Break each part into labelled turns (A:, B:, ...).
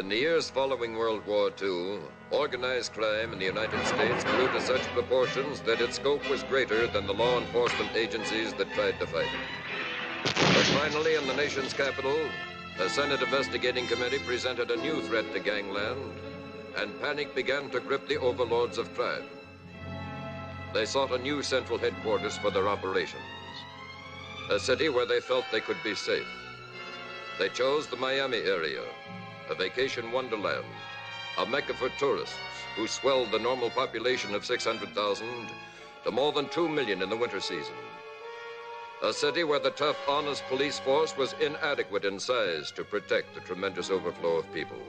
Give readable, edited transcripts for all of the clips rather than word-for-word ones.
A: In the years following World War II, organized crime in the United States grew to such proportions that its scope was greater than the law enforcement agencies that tried to fight it. But finally, in the nation's capital, a Senate investigating committee presented a new threat to gangland, and panic began to grip the overlords of crime. They sought a new central headquarters for their operations, a city where they felt they could be safe. They chose the Miami area, a vacation wonderland, a mecca for tourists who swelled the normal population of 600,000 to more than 2 million in the winter season. A city where the tough, honest police force was inadequate in size to protect the tremendous overflow of people.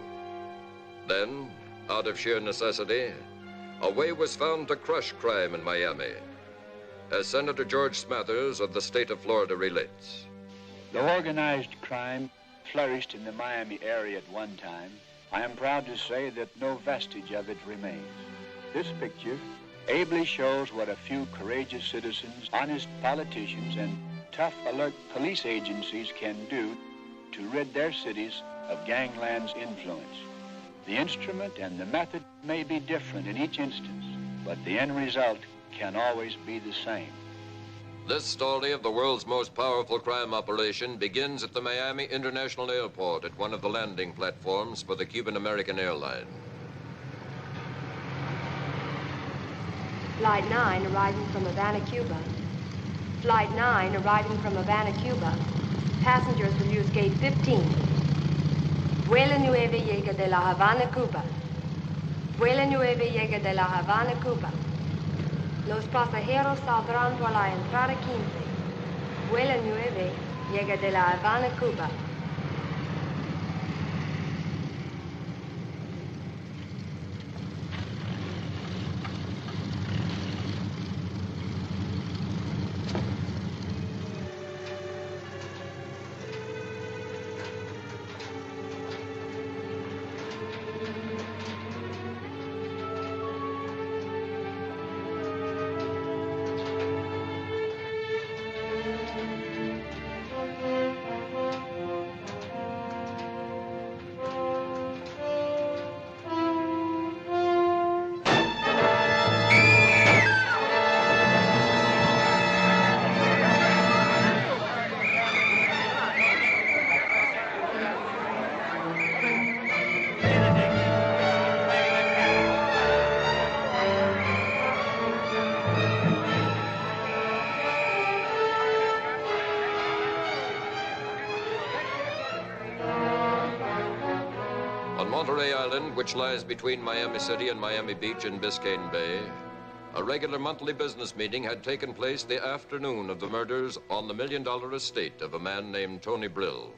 A: Then, out of sheer necessity, a way was found to crush crime in Miami, as Senator George Smathers of the state of Florida relates.
B: The organized crime flourished in the Miami area at one time. I am proud to say that no vestige of it remains. This picture ably shows what a few courageous citizens, honest politicians, and tough, alert police agencies can do to rid their cities of gangland's influence. The instrument and the method may be different in each instance, but the end result can always be the same.
A: This story of the world's most powerful crime operation begins at the Miami International Airport at one of the landing platforms for the Cuban-American airline.
C: Flight 9 arriving from Havana, Cuba. Flight 9 arriving from Havana, Cuba. Passengers will use gate 15. Vuela 9 llega de la Havana, Cuba. Vuela 9 llega de la Havana, Cuba. Los pasajeros saldrán por la entrada 15. Vuela 9 llega de la Havana, Cuba.
A: Monterey Island, which lies between Miami City and Miami Beach in Biscayne Bay, a regular monthly business meeting had taken place the afternoon of the murders on the $1 million estate of a man named Tony Brill.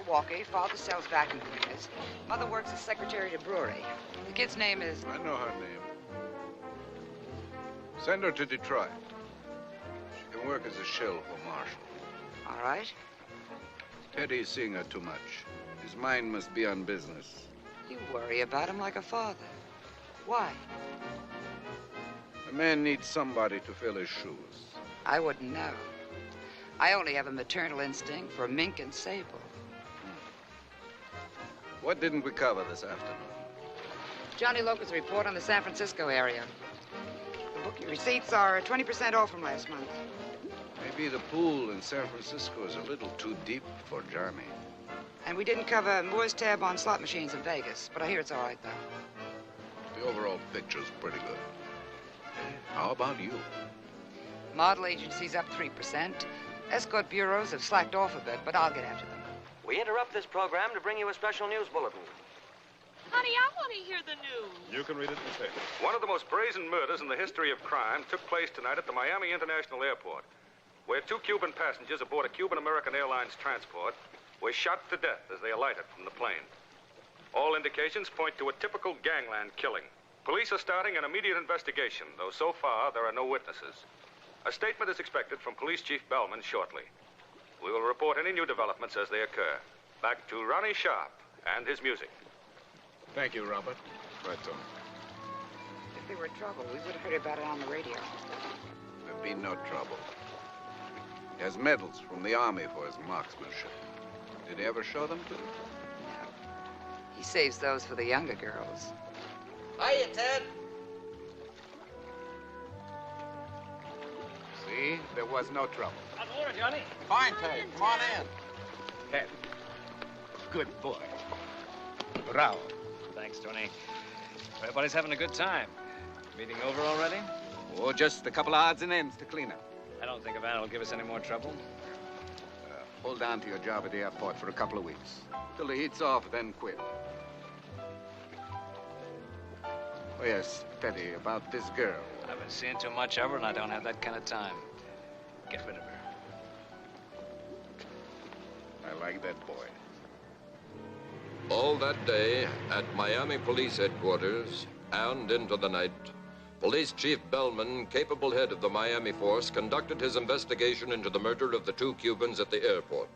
D: Milwaukee. Father sells vacuum cleaners. Mother works as secretary at a brewery. The kid's name is...
E: I know her name. Send her to Detroit. She can work as a shill for Marshall.
D: All right.
E: Teddy's seeing her too much. His mind must be on business.
D: You worry about him like a father. Why?
E: A man needs somebody to fill his shoes.
D: I wouldn't know. I only have a maternal instinct for mink and sable.
E: What didn't we cover this afternoon?
D: Johnny Locust's report on the San Francisco area. The booking receipts are 20% off from last month.
E: Maybe the pool in San Francisco is a little too deep for Johnny.
D: And we didn't cover Moore's tab on slot machines in Vegas, but I hear it's all right, though.
E: The overall picture's pretty good. How about you?
D: Model agencies up 3%. Escort bureaus have slacked off a bit, but I'll get after them.
F: We interrupt this program to bring you a special news bulletin.
G: Honey, I want to hear the news.
H: You can read it in the paper.
I: One of the most brazen murders in the history of crime took place tonight at the Miami International Airport, where 2 Cuban passengers aboard a Cuban-American Airlines transport were shot to death as they alighted from the plane. All indications point to a typical gangland killing. Police are starting an immediate investigation, though so far there are no witnesses. A statement is expected from Police Chief Bellman shortly. We will report any new developments as they occur. Back to Ronnie Sharp and his music.
H: Thank you, Robert. Right, Tom.
D: If there were trouble, we would have heard about it on the radio.
E: There'd be no trouble. He has medals from the Army for his marksmanship. Did he ever show them to you?
D: No. He saves those for the younger girls.
F: Hiya, Ted.
E: See? There was no trouble.
F: Hot water, Johnny.
E: Fine, Ted. Come on in.
B: Ted. Good boy. Bravo.
J: Thanks, Tony. Everybody's having a good time. Meeting over already?
E: Oh, just a couple of odds and ends to clean up.
J: I don't think Havana will give us any more trouble.
E: Hold on to your job at the airport for a couple of weeks. Till the heat's off, then quit. Oh, yes, Teddy, about this girl.
J: I've been seeing too much of her, and I don't have that kind of time. Get rid of her.
E: I like that boy.
A: All that day, at Miami Police Headquarters, and into the night, Police Chief Bellman, capable head of the Miami force, conducted his investigation into the murder of the 2 Cubans at the airport.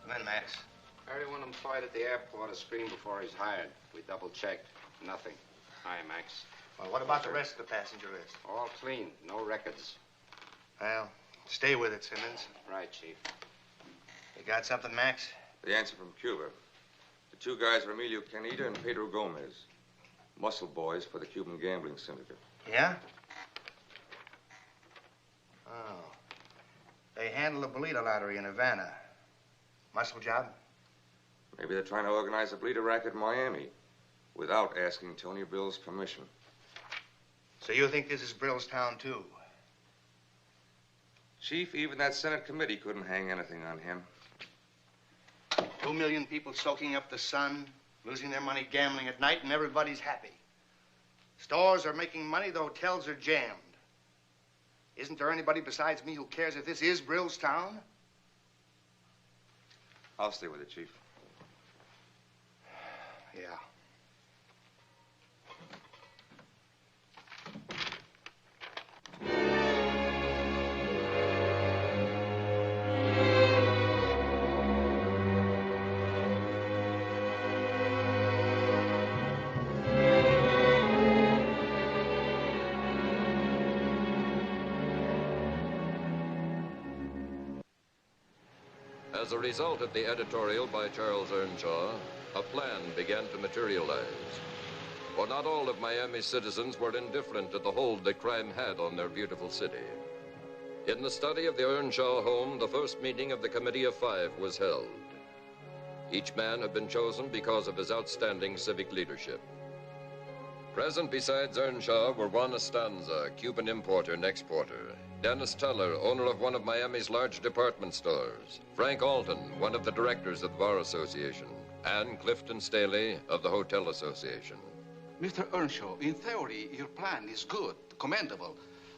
F: Come in, Max.
K: Everyone employed at the airport is screened before he's hired. We double-checked. Nothing. Hi, Max.
F: Well, what about the rest of the passenger list?
K: All clean. No records.
F: Well, stay with it, Simmons.
K: Right, Chief.
F: You got something, Max?
L: The answer from Cuba. The 2 guys are Emilio Canita and Pedro Gomez. Muscle boys for the Cuban gambling syndicate.
F: Yeah? Oh. They handle the Bolita lottery in Havana. Muscle job?
L: Maybe they're trying to organize a bleeder racket in Miami without asking Tony Brill's permission.
F: So you think this is Brill's town, too?
L: Chief, even that Senate committee couldn't hang anything on him.
F: 2 million people soaking up the sun, losing their money gambling at night, and everybody's happy. Stores are making money, the hotels are jammed. Isn't there anybody besides me who cares if this is Brill's town?
L: I'll stay with it, Chief.
F: Yeah.
A: As a result of the editorial by Charles Earnshaw, a plan began to materialize. For not all of Miami's citizens were indifferent to the hold that crime had on their beautiful city. In the study of the Earnshaw home, the first meeting of the Committee of 5 was held. Each man had been chosen because of his outstanding civic leadership. Present besides Earnshaw were Juan Estanza, Cuban importer and exporter, Dennis Teller, owner of one of Miami's large department stores, Frank Alton, one of the directors of the Bar Association, and Clifton Staley of the Hotel Association.
M: Mr. Earnshaw, in theory, your plan is good, commendable.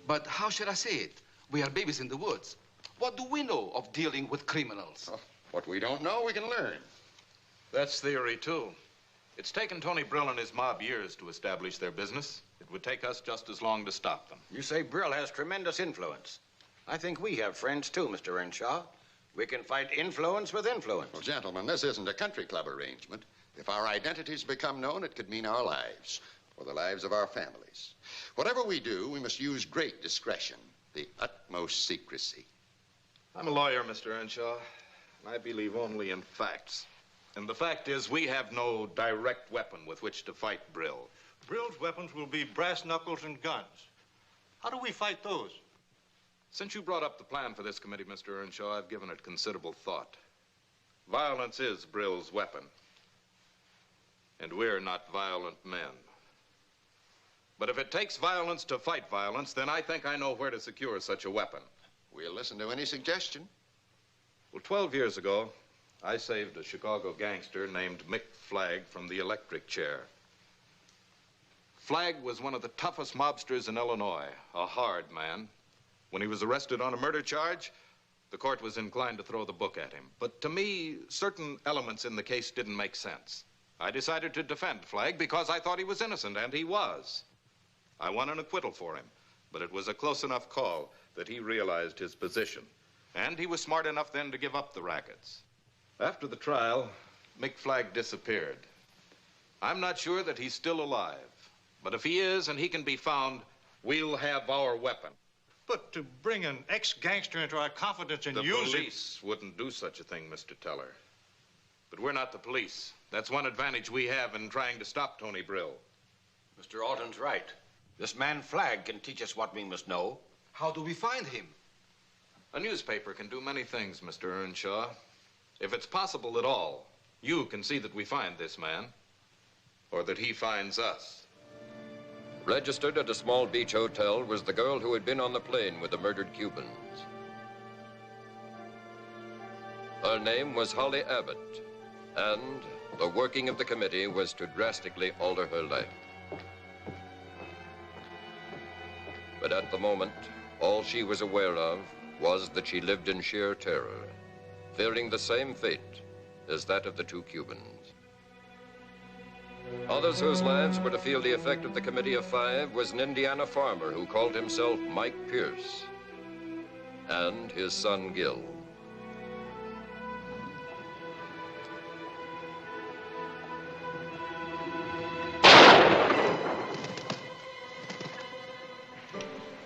M: But how should I say it? We are babies in the woods. What do we know of dealing with criminals?
N: Oh, what we don't know, we can learn.
H: That's theory, too. It's taken Tony Brill and his mob years to establish their business. It would take us just as long to stop them.
N: You say Brill has tremendous influence. I think we have friends, too, Mr. Earnshaw. We can fight influence with influence.
O: Well, gentlemen, this isn't a country club arrangement. If our identities become known, it could mean our lives, or the lives of our families. Whatever we do, we must use great discretion, the utmost secrecy.
H: I'm a lawyer, Mr. Earnshaw. I believe only in facts. And the fact is, we have no direct weapon with which to fight Brill.
P: Brill's weapons will be brass knuckles and guns. How do we fight those?
H: Since you brought up the plan for this committee, Mr. Earnshaw, I've given it considerable thought. Violence is Brill's weapon. And we're not violent men. But if it takes violence to fight violence, then I think I know where to secure such a weapon.
O: We'll listen to any suggestion.
H: Well, 12 years ago, I saved a Chicago gangster named Mick Flagg from the electric chair. Flagg was one of the toughest mobsters in Illinois, a hard man. When he was arrested on a murder charge, the court was inclined to throw the book at him. But to me, certain elements in the case didn't make sense. I decided to defend Flagg because I thought he was innocent, and he was. I won an acquittal for him, but it was a close enough call that he realized his position. And he was smart enough then to give up the rackets. After the trial, Mick Flagg disappeared. I'm not sure that he's still alive. But if he is and he can be found, we'll have our weapon.
P: But to bring an ex-gangster into our confidence and use it...
H: The police wouldn't do such a thing, Mr. Teller. But we're not the police. That's one advantage we have in trying to stop Tony Brill.
N: Mr. Alton's right. This man Flagg can teach us what we must know.
M: How do we find him?
H: A newspaper can do many things, Mr. Earnshaw. If it's possible at all, you can see that we find this man, or that he finds us.
A: Registered at a small beach hotel was the girl who had been on the plane with the murdered Cubans. Her name was Holly Abbott, and the working of the committee was to drastically alter her life. But at the moment, all she was aware of was that she lived in sheer terror, fearing the same fate as that of the two Cubans. Others whose lives were to feel the effect of the Committee of Five was an Indiana farmer who called himself Mike Pierce, and his son Gil.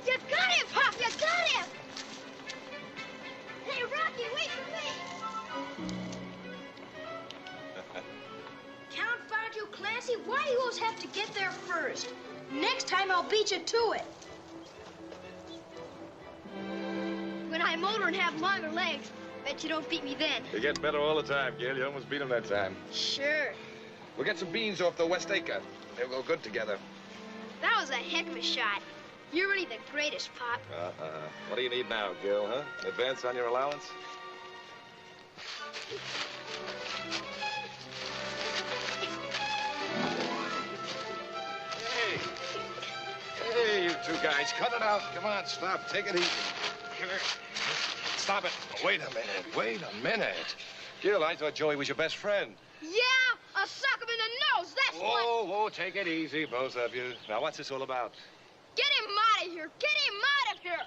Q: You got him, Pop! You got him! Hey, Rocky, wait for me! Count found you, Clancy. Why do you always have to get there first? Next time, I'll beat you to it. When I'm older and have longer legs, bet you don't beat me then.
L: You get better all the time, Gil. You almost beat him that time.
Q: Sure.
L: We'll get some beans off the West Acre. They'll go good together.
Q: That was a heck of a shot. You're really the greatest, Pop.
L: What do you need now, Gil, huh? Advance on your allowance?
N: Hey, you two guys, cut it out. Come on, stop. Take it easy. Stop it. Wait a minute. Wait a minute.
L: Gil, I thought Joey was your best friend.
Q: Yeah, I'll suck him in the nose. That's what...
L: Whoa, take it easy, both of you. Now, what's this all about?
Q: Get him out of here. Get him out of here.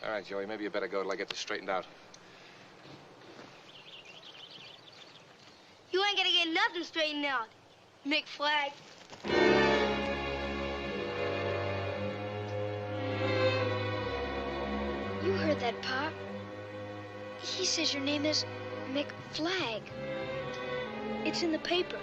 L: All right, Joey, maybe you better go till I get this straightened out.
Q: You ain't gonna get nothing straightened out, Mick Flagg. You heard that, Pop. He says your name is Mick Flagg. It's in the paper.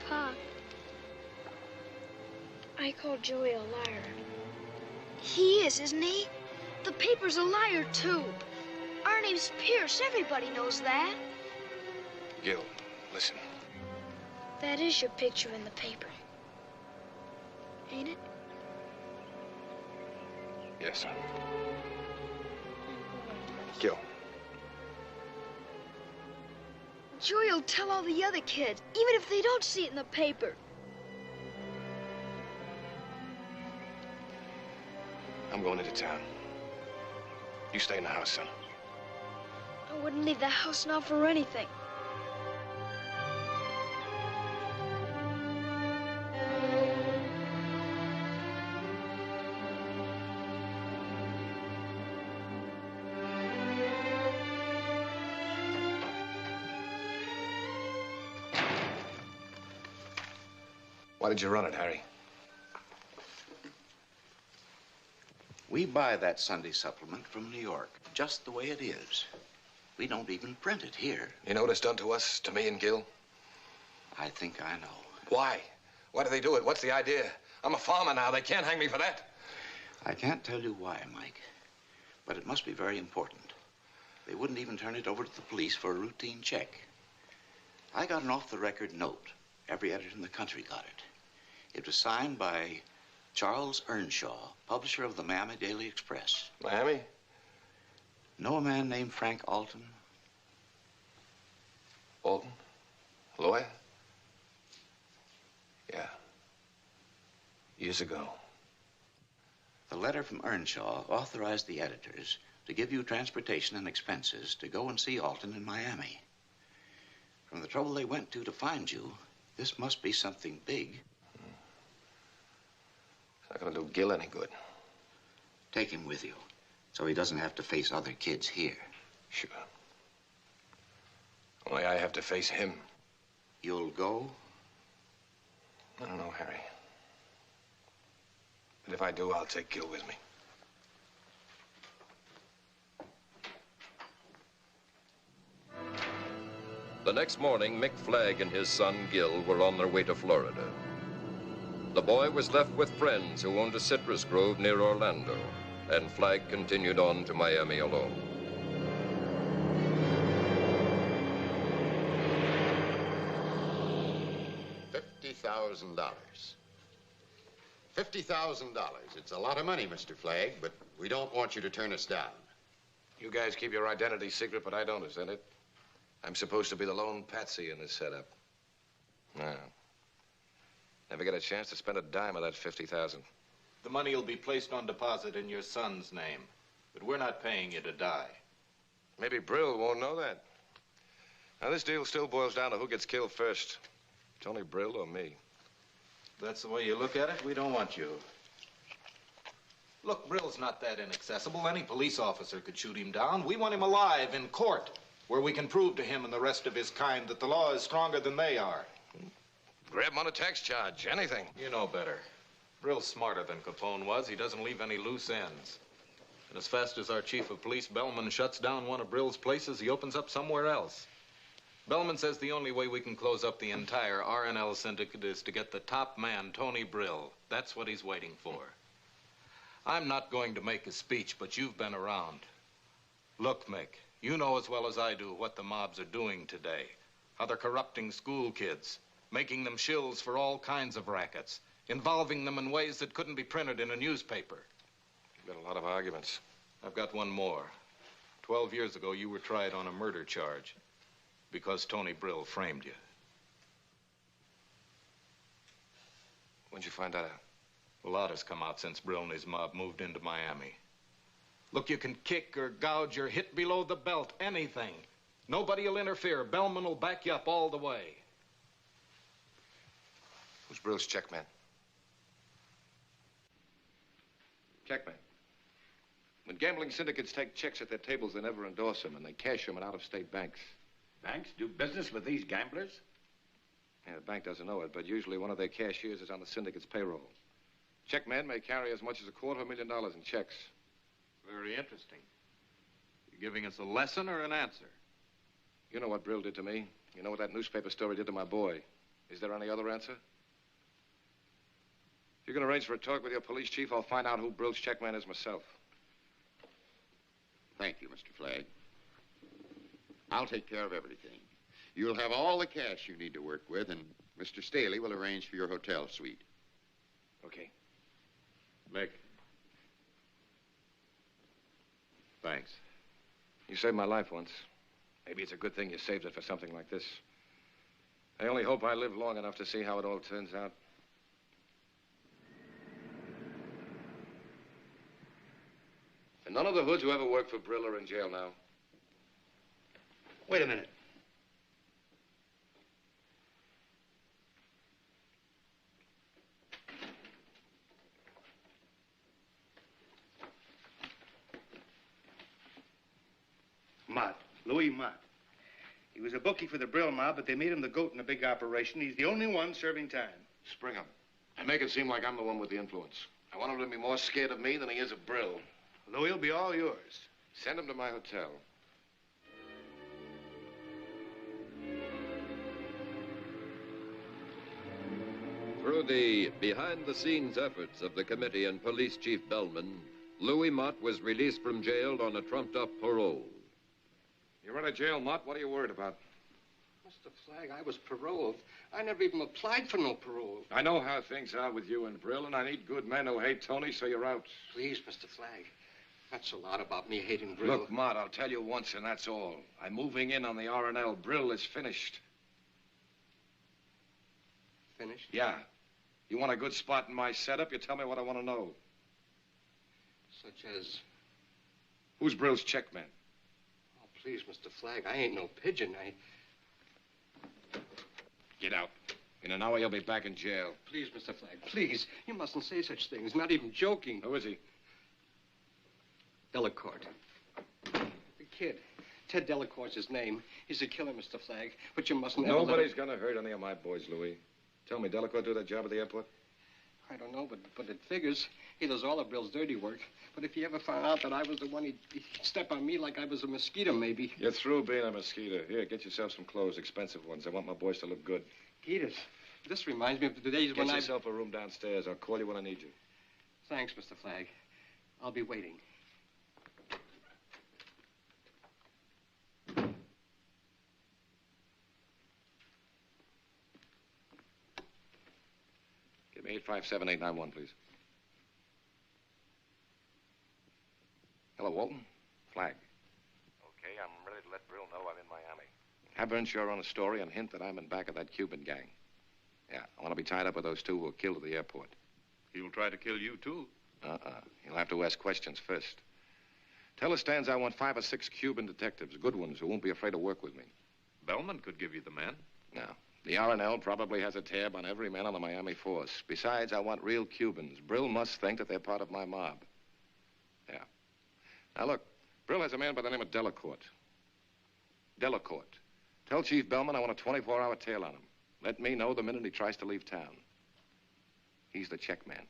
Q: Pop, I called Joey a liar. He is, isn't he? The paper's a liar, too. Our name's Pierce. Everybody knows that.
L: Gil, listen.
Q: That is your picture in the paper. Ain't it?
L: Yes, son. Gil.
Q: Joey will tell all the other kids, even if they don't see it in the paper.
L: I'm going into town. You stay in the house, son.
Q: I wouldn't leave the house now for anything.
N: Why did you run it, Harry?
R: We buy that Sunday supplement from New York, just the way it is. We don't even print it here.
N: You know what it's done to us, to me and Gil?
R: I think I know.
N: Why? Why do they do it? What's the idea? I'm a farmer now. They can't hang me for that.
R: I can't tell you why, Mike, but it must be very important. They wouldn't even turn it over to the police for a routine check. I got an off-the-record note. Every editor in the country got it. It was signed by Charles Earnshaw, publisher of the Miami Daily Express.
N: Miami?
R: Know a man named Frank Alton?
N: Alton? Lawyer? Yeah. Years ago.
R: The letter from Earnshaw authorized the editors to give you transportation and expenses to go and see Alton in Miami. From the trouble they went to find you, this must be something big.
N: It's not going to do Gil any good.
R: Take him with you, so he doesn't have to face other kids here.
N: Sure. Only I have to face him.
R: You'll go?
N: I don't know, Harry. But if I do, I'll take Gil with me.
A: The next morning, Mick Flagg and his son, Gil, were on their way to Florida. The boy was left with friends who owned a citrus grove near Orlando, and Flagg continued on to Miami alone.
O: $50,000. $50,000. It's a lot of money, Mr. Flagg, but we don't want you to turn us down.
N: You guys keep your identity secret, but I don't, isn't it? I'm supposed to be the lone patsy in this setup. No. Never get a chance to spend a dime of that $50,000.
H: The money will be placed on deposit in your son's name, but we're not paying you to die.
N: Maybe Brill won't know that. Now, this deal still boils down to who gets killed first. Tony Brill or me.
H: If that's the way you look at it, we don't want you. Look, Brill's not that inaccessible. Any police officer could shoot him down. We want him alive in court, where we can prove to him and the rest of his kind that the law is stronger than they are.
N: Grab him on a tax charge, anything.
H: You know better. Brill's smarter than Capone was. He doesn't leave any loose ends. And as fast as our chief of police, Bellman, shuts down one of Brill's places, he opens up somewhere else. Bellman says the only way we can close up the entire R&L syndicate is to get the top man, Tony Brill. That's what he's waiting for. I'm not going to make a speech, but you've been around. Look, Mick, you know as well as I do what the mobs are doing today. How they're corrupting school kids, making them shills for all kinds of rackets, involving them in ways that couldn't be printed in a newspaper.
N: You've got a lot of arguments.
H: I've got one more. 12 years ago, you were tried on a murder charge because Tony Brill framed you.
N: When'd you find that out?
H: A lot has come out since Brill and his mob moved into Miami. Look, you can kick or gouge or hit below the belt, anything. Nobody will interfere. Bellman will back you up all the way.
N: Who's Brill's checkman?
S: Checkman. When gambling syndicates take checks at their tables, they never endorse them, and they cash them in out-of-state banks.
N: Banks do business with these gamblers?
S: Yeah, the bank doesn't know it, but usually one of their cashiers is on the syndicate's payroll. Checkmen may carry as much as $250,000 in checks.
H: Very interesting. You giving us a lesson or an answer?
S: You know what Brill did to me. You know what that newspaper story did to my boy. Is there any other answer? If you can arrange for a talk with your police chief, I'll find out who Brill's checkman is myself.
O: Thank you, Mr. Flagg. I'll take care of everything. You'll have all the cash you need to work with, and Mr. Staley will arrange for your hotel suite.
S: Okay.
H: Mick. Thanks.
S: You saved my life once. Maybe it's a good thing you saved it for something like this. I only hope I live long enough to see how it all turns out. And none of the hoods who ever worked for Brill are in jail now.
F: Wait a minute. Mott, Louis Mott. He was a bookie for the Brill mob, but they made him the goat in a big operation. He's the only one serving time.
N: Spring him. And make it seem like I'm the one with the influence. I want him to be more scared of me than he is of Brill.
F: Louis will be all yours.
N: Send him to my hotel.
A: Through the behind-the-scenes efforts of the committee and Police Chief Bellman, Louis Mott was released from jail on a trumped-up parole.
S: You're out of jail, Mott. What are you worried about?
T: Mr. Flagg, I was paroled. I never even applied for no parole.
S: I know how things are with you and Brill, and I need good men who hate Tony, so you're out.
T: Please, Mr. Flagg. That's a lot about me hating Brill.
S: Look, Mott, I'll tell you once, and that's all. I'm moving in on the R&L. Brill is finished.
T: Finished?
S: Yeah. You want a good spot in my setup? You tell me what I want to know.
T: Such as?
S: Who's Brill's check man?
T: Oh, please, Mr. Flagg, I ain't no pigeon.
S: Get out. In an hour, you'll be back in jail.
T: Please, Mr. Flagg, please. You mustn't say such things. Not even joking.
S: Who is he?
T: Delacourt. The kid. Ted Delacourt's his name. He's a killer, Mr. Flagg. But you mustn't ever
S: Nobody's gonna hurt any of my boys, Louis. Tell me, Delacourt do that job at the airport?
T: I don't know, but it figures. He does all of Brill's dirty work. But if he ever found out that I was the one, he'd step on me like I was a mosquito, maybe.
S: You're through being a mosquito. Here, get yourself some clothes, expensive ones. I want my boys to look good.
T: Edith, this reminds me of the days when
S: Get yourself a room downstairs. I'll call you when I need you.
T: Thanks, Mr. Flagg. I'll be waiting.
S: Give me 857-891, please. Hello, Walton. Flagg.
N: Okay, I'm ready to let Brill know I'm in Miami.
S: Have Earnshaw run a story and hint that I'm in back of that Cuban gang. Yeah, I want to be tied up with those two who were killed at the airport.
H: He'll try to kill you, too.
S: He'll have to ask questions first. Tell the Stans I want 5 or 6 Cuban detectives, good ones, who won't be afraid to work with me.
H: Bellman could give you the man.
S: No. The R&L probably has a tab on every man on the Miami force. Besides, I want real Cubans. Brill must think that they're part of my mob. Yeah. Now, look, Brill has a man by the name of Delacourt. Delacourt. Tell Chief Bellman I want a 24-hour tail on him. Let me know the minute he tries to leave town. He's the check man.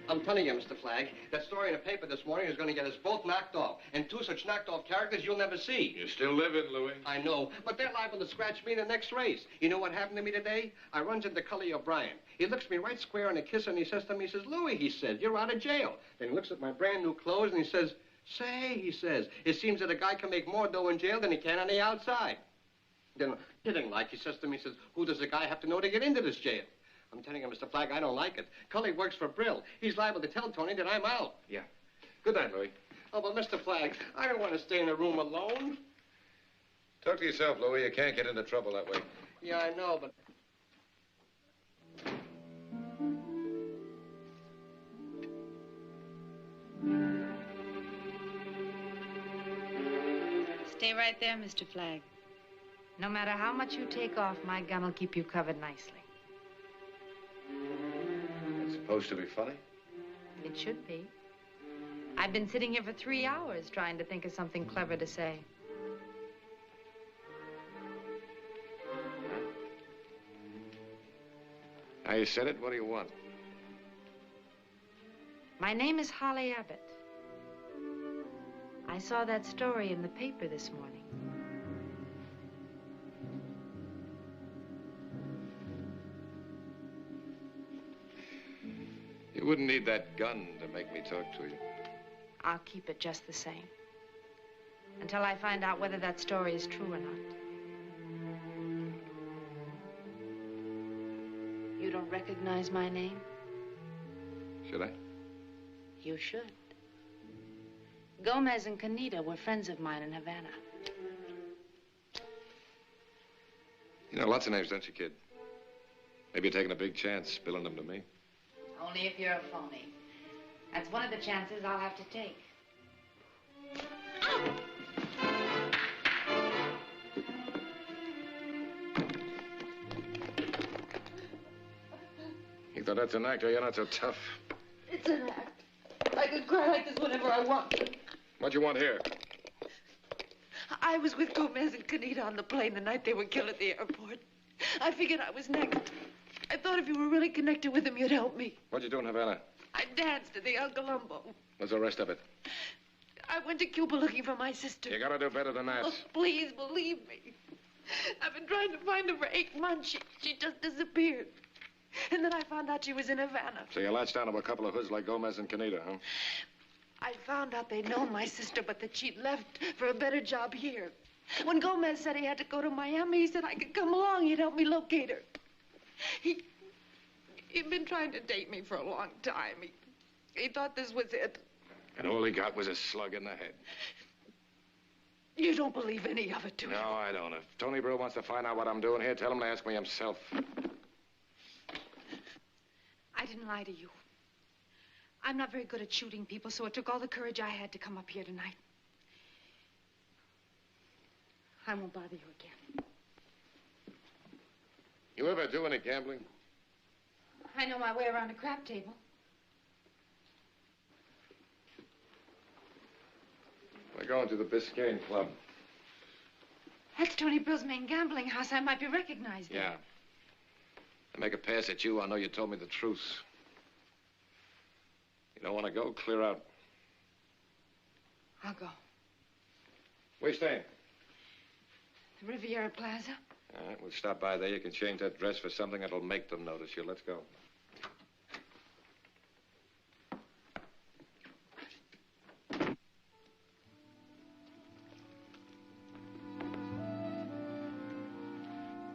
T: I'm telling you, Mr. Flagg, that story in the paper this morning is going to get us both knocked off. And 2 such knocked off characters you'll never see.
S: You're still living, Louis.
T: I know, but they're liable to scratch me in the next race. You know what happened to me today? I runs into Cully O'Brien. He looks me right square in the kiss and he says to me, he says, Louis, he says, you're out of jail. Then he looks at my brand new clothes and he says, say, he says, it seems that a guy can make more dough in jail than he can on the outside. Then, kidding like, he says to me, he says, who does a guy have to know to get into this jail? I'm telling you, Mr. Flagg, I don't like it. Cully works for Brill. He's liable to tell Tony that I'm out.
S: Yeah. Good night, Louis.
T: Oh, but Mr. Flagg, I don't want to stay in a room alone.
S: Talk to yourself, Louis. You can't get into trouble that way.
T: Yeah, I know, but...
U: Stay right there, Mr. Flagg. No matter how much you take off, my gun will keep you covered nicely.
S: It's supposed to be funny?
U: It should be. I've been sitting here for 3 hours trying to think of something clever to say.
S: Now you said it, what do you want?
U: My name is Holly Abbott. I saw that story in the paper this morning.
S: You wouldn't need that gun to make me talk to you.
U: I'll keep it just the same. Until I find out whether that story is true or not. You don't recognize my name?
S: Should I?
U: You should. Gomez and Canita were friends of mine in Havana.
S: You know lots of names, don't you, kid? Maybe you're taking a big chance spilling them to me.
U: Only if you're a phony. That's one of the chances I'll have to take.
S: So that's an act, or you're not so tough.
G: It's an act. I could cry like this whenever I want to.
S: What you want here?
G: I was with Gomez and Canita on the plane the night they were killed at the airport. I figured I was next. I thought if you were really connected with them, you'd help me.
S: What'd you do in Havana?
G: I danced at the El Colombo.
S: What's the rest of it?
G: I went to Cuba looking for my sister.
S: You gotta do better than that.
G: Oh, please believe me. I've been trying to find her for 8 months. She just disappeared. And then I found out she was in Havana.
S: So you latched onto a couple of hoods like Gomez and Canita, huh?
G: I found out they'd known my sister, but that she'd left for a better job here. When Gomez said he had to go to Miami, he said I could come along. He'd help me locate her. He'd been trying to date me for a long time. He thought this was it.
S: And all he got was a slug in the head.
G: You don't believe any of it, do you?
S: No, I don't. If Tony Brill wants to find out what I'm doing here, tell him to ask me himself.
U: I didn't lie to you. I'm not very good at shooting people, so it took all the courage I had to come up here tonight. I won't bother you again.
S: You ever do any gambling?
U: I know my way around a crap table.
S: We're going to the Biscayne Club.
U: That's Tony Brill's main gambling house. I might be recognized there.
S: Yeah. I make a pass at you, I know you told me the truth. You don't want to go? Clear out.
U: I'll go.
S: Where you staying?
U: The Riviera Plaza.
S: All right, we'll stop by there. You can change that dress for something that'll make them notice you. Let's go.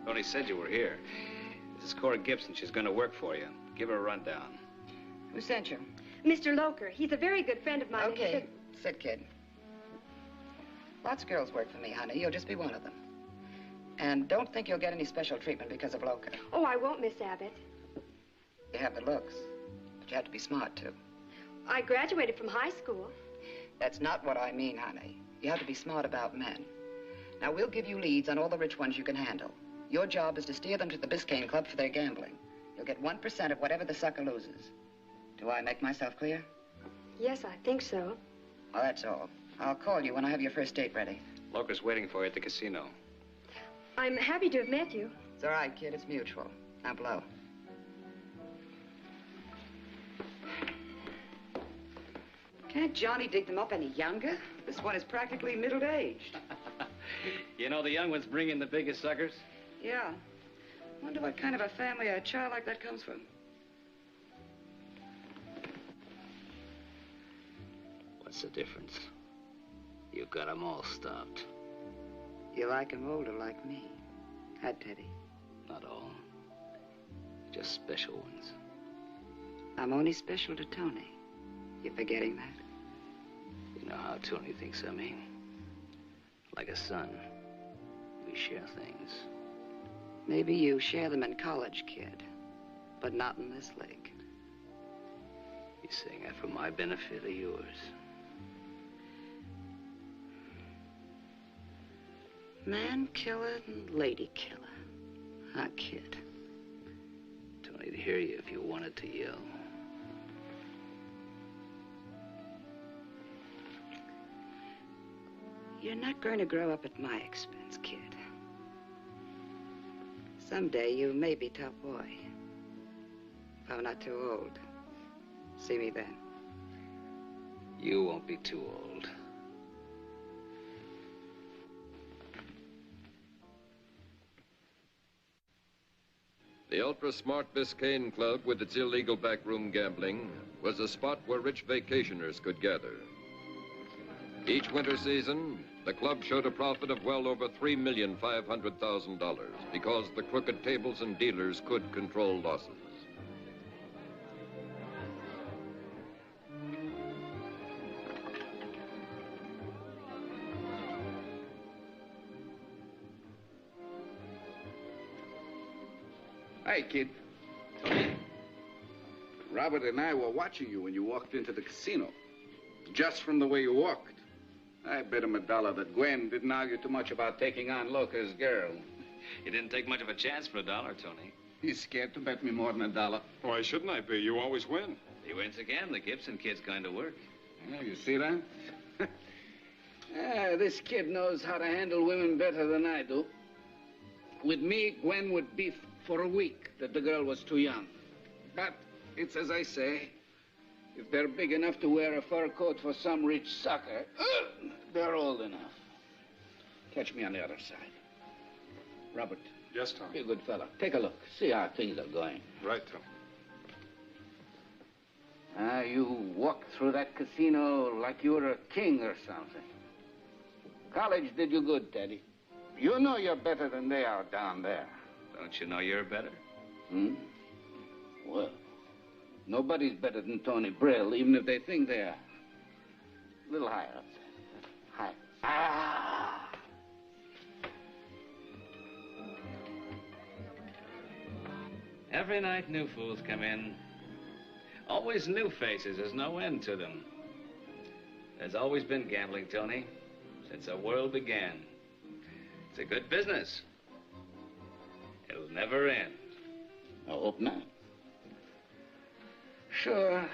J: Tony said you were here. This is Cora Gibson. She's going to work for you. Give her a rundown.
D: Who sent you?
C: Mr. Loker. He's a very good friend of mine.
D: Okay, sit, kid. Lots of girls work for me, honey. You'll just be one of them. And don't think you'll get any special treatment because of Loker.
C: Oh, I won't, Miss Abbott.
D: You have the looks, but you have to be smart, too.
C: I graduated from high school.
D: That's not what I mean, honey. You have to be smart about men. Now, we'll give you leads on all the rich ones you can handle. Your job is to steer them to the Biscayne Club for their gambling. You'll get 1% of whatever the sucker loses. Do I make myself clear?
C: Yes, I think so.
D: Well, that's all. I'll call you when I have your first date ready.
J: Loker's waiting for you at the casino.
C: I'm happy to have met you.
D: It's all right, kid. It's mutual. Now blow. Can't Johnny dig them up any younger? This one is practically middle-aged.
J: You know, the young ones bring in the biggest suckers.
D: Yeah. Wonder what kind of a family a child like that comes from.
V: What's the difference? You got 'em all stopped.
D: You like 'em older like me. Huh, Teddy?
V: Not all. Just special ones.
D: I'm only special to Tony. You forgetting that?
V: You know how Tony thinks of me. Like a son. We share things.
D: Maybe you share them in college, kid. But not in this league.
V: You saying that for my benefit or yours?
D: Man killer and lady killer. Huh, kid?
V: Tony'd hear you if you wanted to yell.
D: You're not going to grow up at my expense, kid. Someday you may be top boy. If I'm not too old. See me then.
V: You won't be too old.
A: The ultra-smart Biscayne Club, with its illegal backroom gambling, was a spot where rich vacationers could gather. Each winter season, the club showed a profit of well over $3,500,000 because the crooked tables and dealers could control losses.
E: Hey, kid. Robert and I were watching you when you walked into the casino. Just from the way you walked. I bet him $1 that Gwen didn't argue too much about taking on Loker's girl.
J: You didn't take much of a chance for $1, Tony.
M: He's scared to bet me more than $1.
S: Why shouldn't I be? You always win.
V: He wins again. The Gibson kid's going to work.
M: Yeah, you see that? This kid knows how to handle women better than I do. With me, Gwen would beef for a week that the girl was too young. But it's as I say. If they're big enough to wear a fur coat for some rich sucker, they're old enough. Catch me on the other side. Robert.
S: Yes, Tom.
M: Be a good fella. Take a look. See how things are going.
S: Right, Tom.
M: You walked through that casino like you were a king or something. College did you good, Teddy. You know you're better than they are down there.
V: Don't you know you're better?
M: Well, nobody's better than Tony Brill, even if they think they are. A little higher up there. Higher.
V: Every night new fools come in. Always new faces. There's no end to them. There's always been gambling, Tony, since the world began. It's a good business. It'll never end.
M: I hope not. Sure.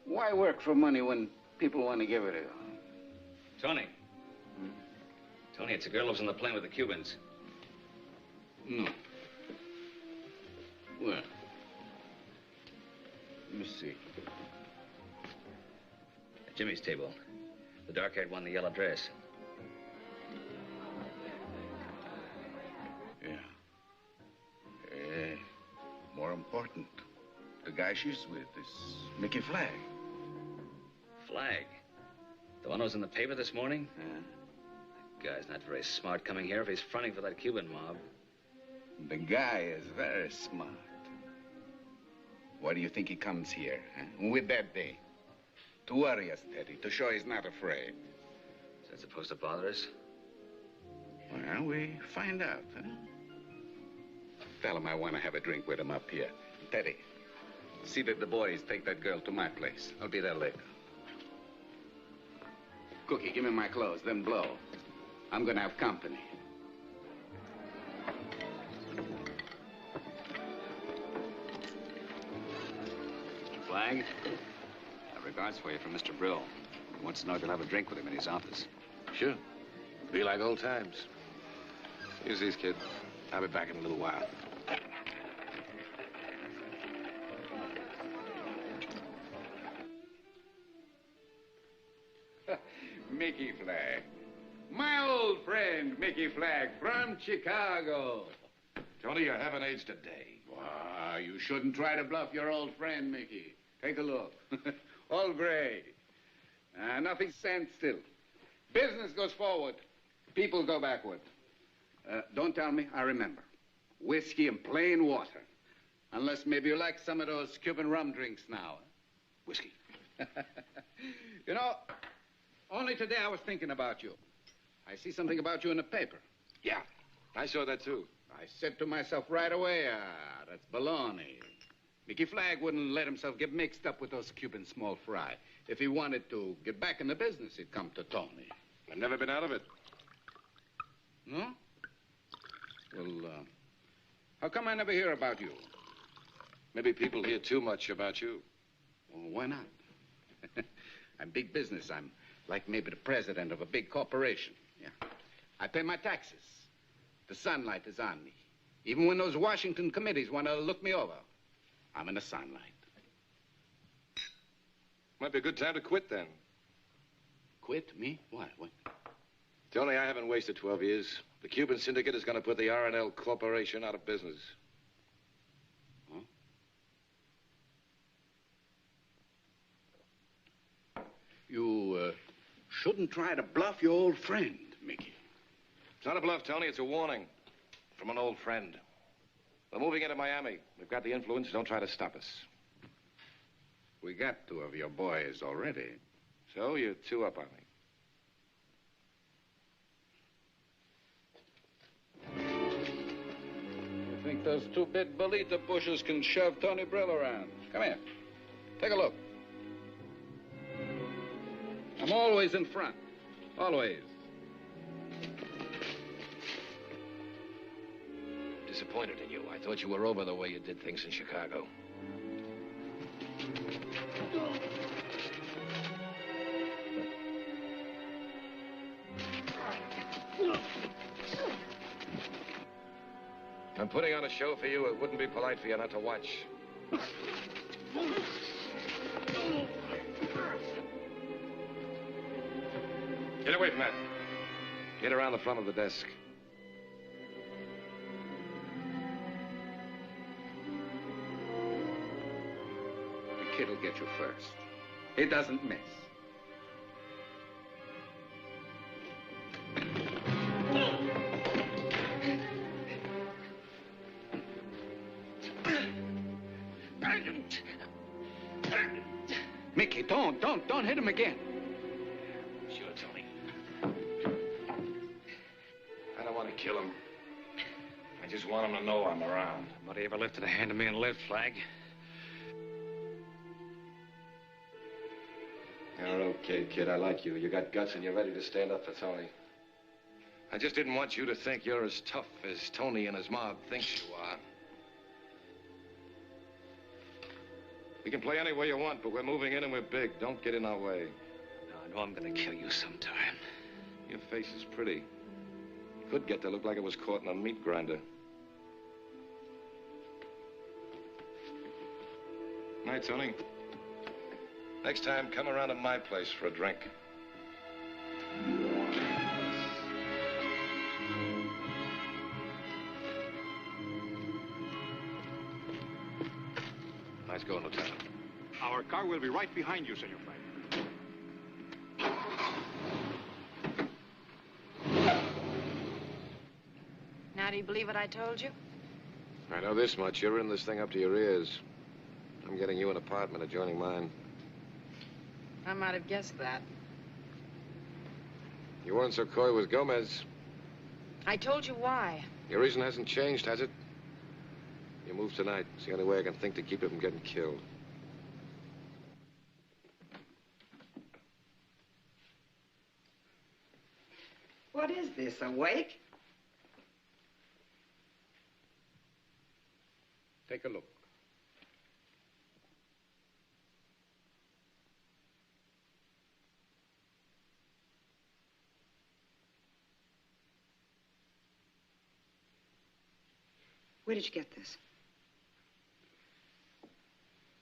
M: Why work for money when people want to give it to you?
V: Tony. Tony, it's a girl who lives on the plane with the Cubans.
M: No. Where? Let me see.
V: At Jimmy's table. The dark-haired one in the yellow dress.
M: Yeah. More important, the guy she's with is Mickey Flagg.
V: Flagg? The one who was in the paper this morning? The guy's not very smart coming here if he's fronting for that Cuban mob.
M: The guy is very smart. Why do you think he comes here? With that day? To worry us, Teddy, to show he's not afraid.
V: Is that supposed to bother us?
M: Well, we find out, huh? Tell him I want to have a drink with him up here. Teddy, see that the boys take that girl to my place. I'll be there later. Cookie, give me my clothes, then blow. I'm gonna have company.
V: Flagg? Regards for you from Mr. Brill. He wants to know if you'll have a drink with him in his office.
N: Sure. Be like old times. Use these, kid. I'll be back in a little while.
M: Mickey Flagg. My old friend, Mickey Flagg, from Chicago.
N: Tony, you haven't aged a day.
M: Wow, you shouldn't try to bluff your old friend, Mickey. Take a look. All gray. Nothing stands still. Business goes forward. People go backward. Don't tell me, I remember. Whiskey and plain water. Unless maybe you like some of those Cuban rum drinks now. Whiskey. You know, only today I was thinking about you. I see something about you in the paper.
N: Yeah, I saw that too.
M: I said to myself right away, that's baloney. Mickey Flagg wouldn't let himself get mixed up with those Cuban small fry. If he wanted to get back in the business, he'd come to Tony.
N: I've never been out of it.
M: No? Well, how come I never hear about you?
N: Maybe people hear too much about you.
M: Well, why not? I'm big business. I'm like maybe the president of a big corporation. Yeah. I pay my taxes. The sunlight is on me. Even when those Washington committees want to look me over, I'm in the sunlight.
N: Might be a good time to quit then.
M: Quit? Me? What?
N: Tony, I haven't wasted 12 years. The Cuban syndicate is going to put the R&L Corporation out of business.
M: Huh? You shouldn't try to bluff your old friend, Mickey.
N: It's not a bluff, Tony. It's a warning from an old friend. We're moving into Miami. We've got the influence. Don't try to stop us.
M: We got 2 of your boys already.
N: So you're 2 up on me.
M: You think those 2 big bolita pushers can shove Tony Brill around? Come here. Take a look. I'm always in front. Always.
N: disappointed in you. I thought you were over the way you did things in Chicago. I'm putting on a show for you. It wouldn't be polite for you not to watch. Get away from that. Get around the front of the desk.
M: The kid will get you first. He doesn't miss. Mickey, don't hit him again.
N: Sure, Tony. I don't want to kill him. I just want him to know I'm around.
J: Nobody ever lifted a hand to me and lived, Flag.
N: You're okay, kid. I like you. You got guts and you're ready to stand up for Tony. I just didn't want you to think you're as tough as Tony and his mob thinks you are. We can play any way you want, but we're moving in and we're big. Don't get in our way.
J: No, I know I'm gonna kill you sometime.
N: Your face is pretty. Could get to look like it was caught in a meat grinder. Night, Tony. Next time, come around to my place for a drink. Nice going, Lieutenant.
B: Our car will be right behind you, Senor Flag.
U: Now, do you believe what I told you?
N: I know this much. You're in this thing up to your ears. I'm getting you an apartment adjoining mine.
U: I might have guessed that.
N: You weren't so coy with Gomez.
U: I told you why.
N: Your reason hasn't changed, has it? You move tonight. It's the only way I can think to keep you from getting killed.
D: What is this, a wake?
M: Take a look.
D: Where did you get this?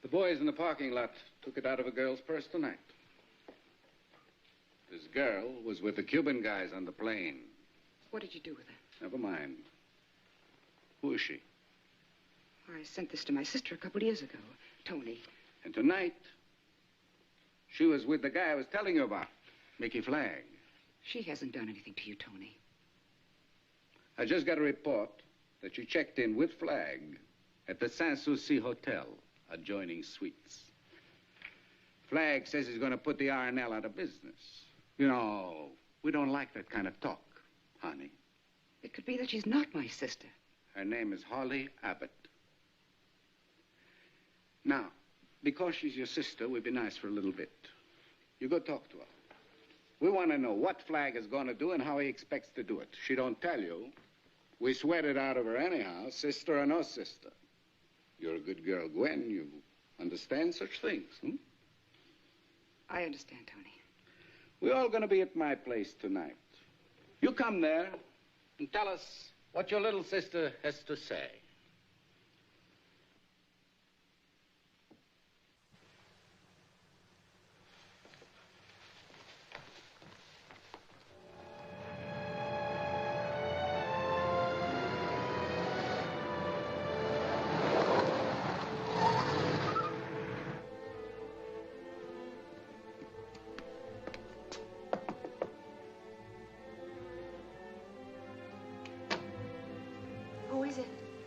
M: The boys in the parking lot took it out of a girl's purse tonight. This girl was with the Cuban guys on the plane.
D: What did you do with it?
M: Never mind. Who is she?
D: I sent this to my sister a couple of years ago, Tony.
M: And tonight, she was with the guy I was telling you about, Mickey Flag.
D: She hasn't done anything to you, Tony.
M: I just got a report that you checked in with Flag at the Sanssouci Hotel, adjoining suites. Flag says he's going to put the R&L out of business. You know, we don't like that kind of talk, honey.
D: It could be that she's not my sister.
M: Her name is Holly Abbott. Now, because she's your sister, we'd be nice for a little bit. You go talk to her. We want to know what Flag is going to do and how he expects to do it. She don't tell you. We sweat it out of her anyhow, sister or no sister. You're a good girl, Gwen. You understand such things, hmm?
D: I understand, Tony.
M: We're all going to be at my place tonight. You come there and tell us what your little sister has to say.
D: Who is it?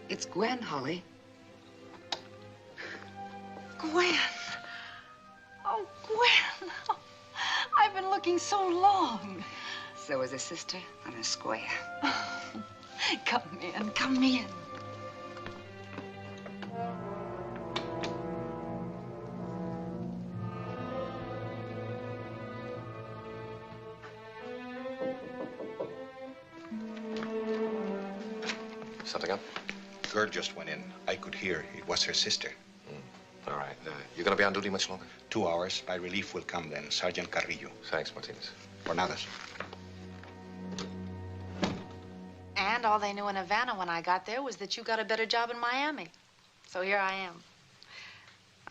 D: It's Gwen, Holly.
U: Gwen. Oh, Gwen. Oh, I've been looking so long.
D: So is a sister on a square.
U: Come in, come in.
N: Something up?
I: girl just went in. I could hear. It was her sister.
N: All right. You going to be on duty much longer?
I: 2 hours. My relief will come then. Sergeant Carrillo.
N: Thanks, Martinez.
I: Por nada.
K: And all they knew in Havana when I got there was that you got a better job in Miami. So here I am.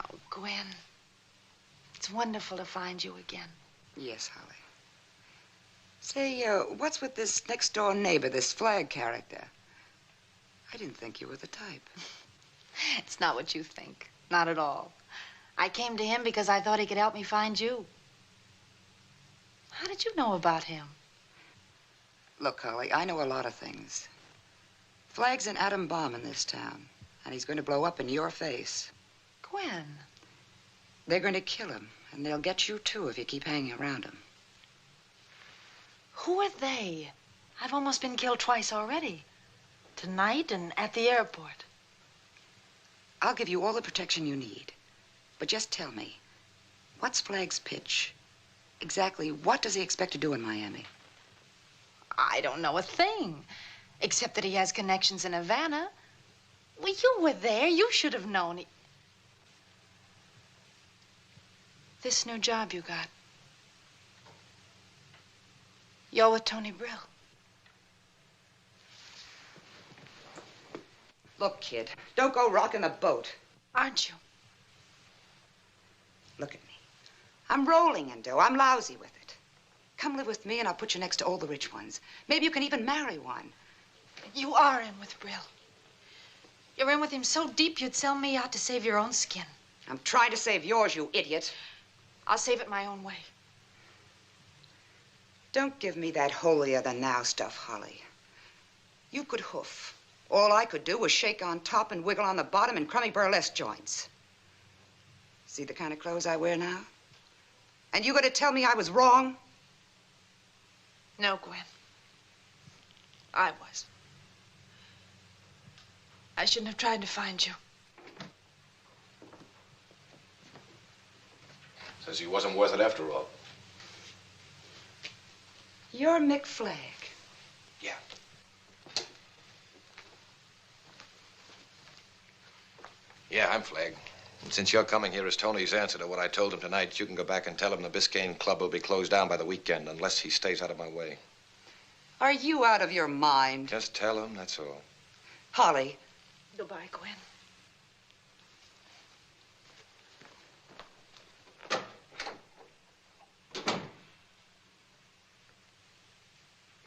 K: Oh, Gwen, it's wonderful to find you again.
D: Yes, Holly. Say, what's with this next-door neighbor, this Flag character? I didn't think you were the type.
K: It's not what you think. Not at all. I came to him because I thought he could help me find you. How did you know about him?
D: Look, Holly, I know a lot of things. Flag's an atom bomb in this town, and he's going to blow up in your face.
K: Gwen.
D: They're going to kill him, and they'll get you, too, if you keep hanging around him.
K: Who are they? I've almost been killed twice already. Tonight and at the airport.
D: I'll give you all the protection you need. But just tell me, what's Flag's pitch? Exactly what does he expect to do in Miami?
K: I don't know a thing, except that he has connections in Havana. Well, you were there. You should have known. This new job you got. You're with Tony Brill.
D: Look, kid, don't go rocking the boat.
K: Aren't you?
D: Look at me. I'm rolling in dough. I'm lousy with it. Come live with me and I'll put you next to all the rich ones. Maybe you can even marry one.
K: You are in with Brill. You're in with him so deep you'd sell me out to save your own skin.
D: I'm trying to save yours, you idiot.
K: I'll save it my own way.
D: Don't give me that holier-than-thou stuff, Holly. You could hoof. All I could do was shake on top and wiggle on the bottom in crummy burlesque joints. See the kind of clothes I wear now? And you gonna tell me I was wrong?
K: No, Gwen. I was. I shouldn't have tried to find you.
N: Says he wasn't worth it after all.
D: You're Mick Flag.
N: Yeah. Yeah, I'm Flag. And since you're coming here as Tony's answer to what I told him tonight, you can go back and tell him the Biscayne Club will be closed down by the weekend unless he stays out of my way.
D: Are you out of your mind?
N: Just tell him, that's all.
D: Holly.
K: Goodbye, Gwen.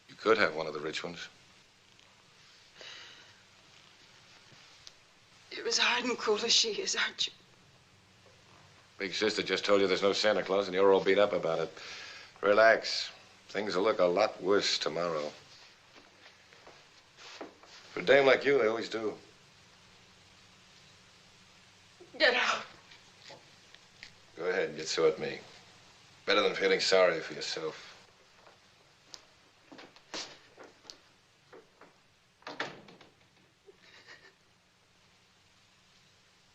N: You could have one of the rich ones.
K: You're as hard and cruel as she is, aren't you?
N: Big sister just told you there's no Santa Claus and you're all beat up about it. Relax. Things will look a lot worse tomorrow. For a dame like you, they always do.
K: Get out.
N: Go ahead and get so at me. Better than feeling sorry for yourself.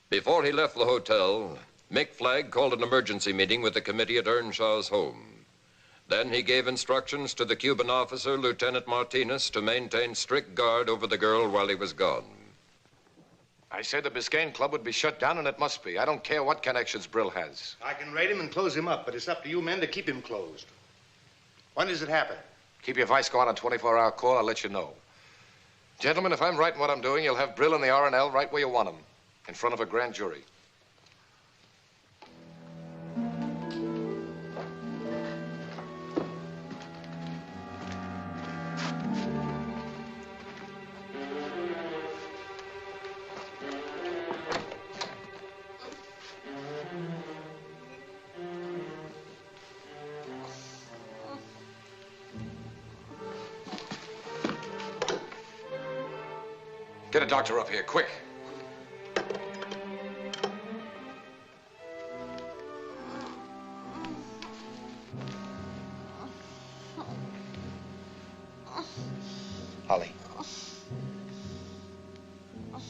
A: Before he left the hotel, Mick Flag called an emergency meeting with the committee at Earnshaw's home. Then he gave instructions to the Cuban officer, Lieutenant Martinez, to maintain strict guard over the girl while he was gone.
N: I said the Biscayne Club would be shut down, and it must be. I don't care what connections Brill has.
F: I can raid him and close him up, but it's up to you men to keep him closed. When does it happen?
N: Keep your vice going on a 24-hour call. I'll let you know. Gentlemen, if I'm right in what I'm doing, you'll have Brill and the R&L right where you want them, in front of a grand jury. Get a doctor up here, quick.
I: Holly. I'm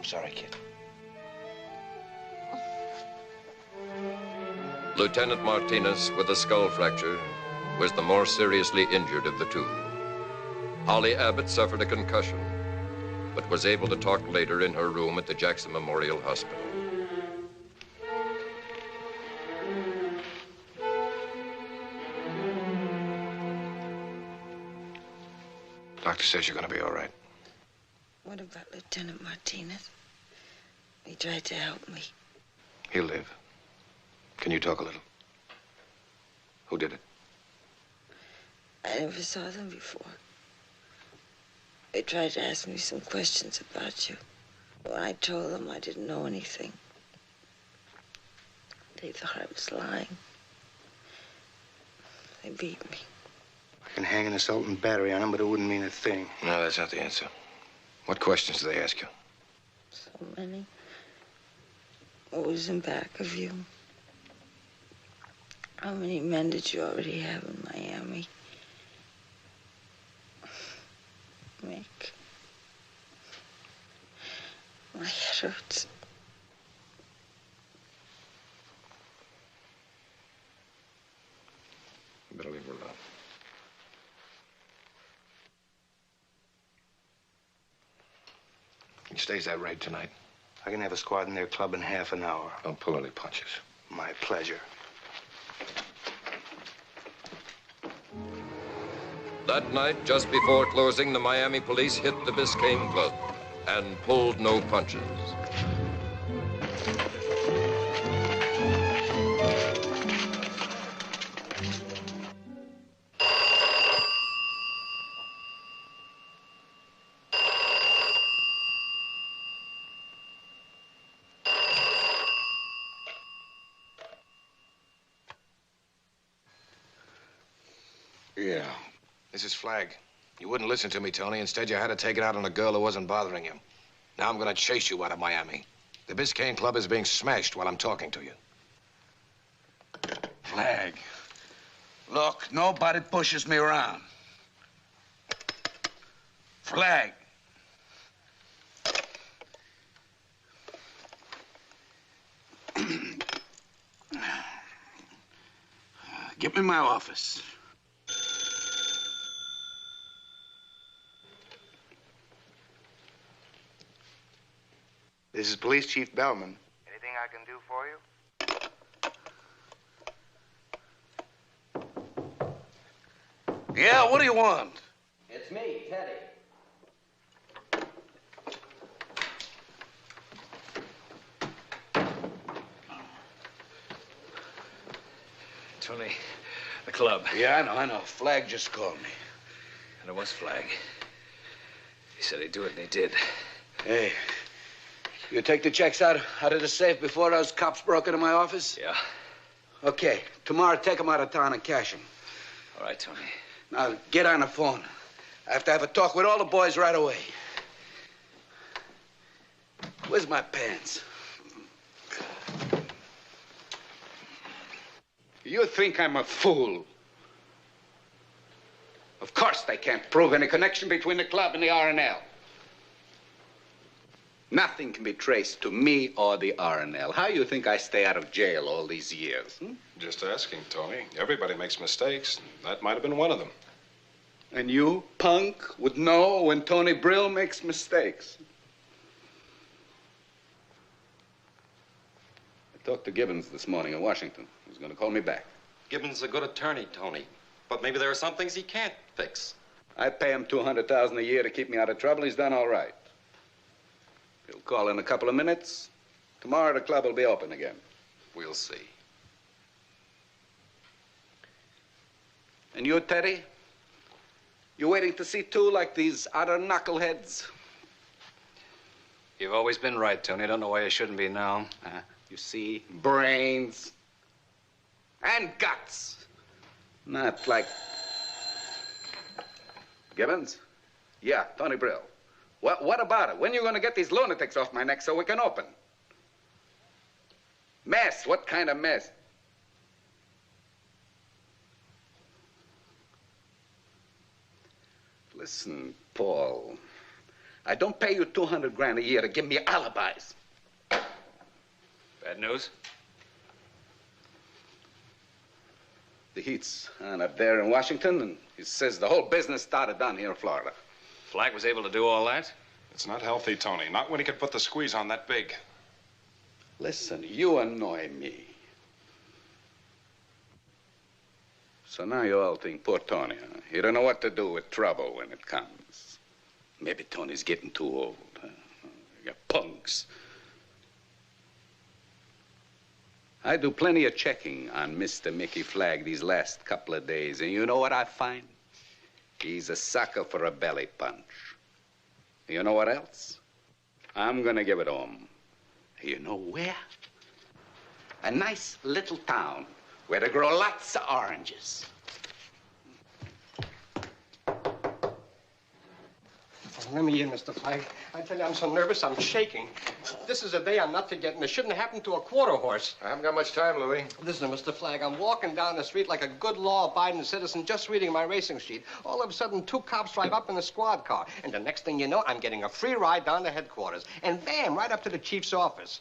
I: sorry, kid.
A: Lieutenant Martinez, with a skull fracture, was the more seriously injured of the two. Holly Abbott suffered a concussion. but was able to talk later in her room at the Jackson Memorial Hospital.
N: Doctor says you're going to be all right.
L: What about Lieutenant Martinez? He tried to help me.
N: He'll live. Can you talk a little? Who did it?
L: I never saw them before. They tried to ask me some questions about you. When I told them I didn't know anything, they thought I was lying. They beat me.
F: I can hang an assault and battery on him, but it wouldn't mean a thing.
N: No, that's not the answer. What questions do they ask you?
L: So many. What was in back of you? How many men did you already have in Miami? Mick. My head hurts.
N: You better leave her alone. He stays that raid tonight.
F: I can have a squad in their club in half an hour.
N: Don't pull any punches.
F: My pleasure.
A: That night, just before closing, the Miami police hit the Biscayne Club and pulled no punches.
N: Yeah. This is Flag. You wouldn't listen to me, Tony. Instead, you had to take it out on a girl who wasn't bothering you. Now I'm going to chase you out of Miami. The Biscayne Club is being smashed while I'm talking to you.
R: Flag. Look, nobody pushes me around. Flag. Get me my office.
F: This is Police Chief Bellman.
P: Anything I can do for you?
R: Yeah, what do you want?
P: It's me, Teddy.
V: Tony, the club.
R: Yeah, I know. Flag just called me.
V: And it was Flag. He said he'd do it, and he did.
R: Hey, you take the checks out of the safe before those cops broke into my office?
V: Yeah.
R: Okay, tomorrow take them out of town and cash them.
V: All right, Tony.
R: Now, get on the phone. I have to have a talk with all the boys right away. Where's my pants? You think I'm a fool? Of course they can't prove any connection between the club and the R&L. Nothing can be traced to me or the R&L. How you think I stay out of jail all these years?
H: Just asking, Tony. Everybody makes mistakes. That might have been one of them.
R: And you, punk, would know when Tony Brill makes mistakes. I talked to Gibbons this morning in Washington. He's going to call me back.
W: Gibbons is a good attorney, Tony. But maybe there are some things he can't fix.
R: I pay him $200,000 a year to keep me out of trouble. He's done all right. He'll call in a couple of minutes. Tomorrow the club will be open again.
W: We'll see.
R: And you, Teddy? You waiting to see too, like these other knuckleheads?
V: You've always been right, Tony. I don't know why you shouldn't be now.
R: You see, brains and guts. Not like... Gibbons? Yeah, Tony Brill. What about it? When are you going to get these lunatics off my neck so we can open? Mess? What kind of mess? Listen, Paul. I don't pay you $200,000 a year to give me alibis.
V: Bad news?
R: The heat's on up there in Washington, and he says the whole business started down here in Florida.
V: Flag was able to do all that?
S: It's not healthy, Tony. Not when he could put the squeeze on that big.
M: Listen, you annoy me. So now you all think poor Tony, huh? You don't know what to do with trouble when it comes. Maybe Tony's getting too old, huh? You punks. I do plenty of checking on Mr. Mickey Flagg these last couple of days, and you know what I find? He's a sucker for a belly punch. You know what else? I'm gonna give it to him. You know where? A nice little town where they grow lots of oranges.
O: Let me in, Mr. Flagg. I tell you, I'm so nervous, I'm shaking. This is a day I'm not forgetting. It shouldn't have happened to a quarter horse.
N: I haven't got much time, Louis.
O: Listen, Mr. Flagg, I'm walking down the street like a good law-abiding citizen, just reading my racing sheet. All of a sudden, 2 cops drive up in a squad car. And the next thing you know, I'm getting a free ride down to headquarters. And bam, right up to the chief's office.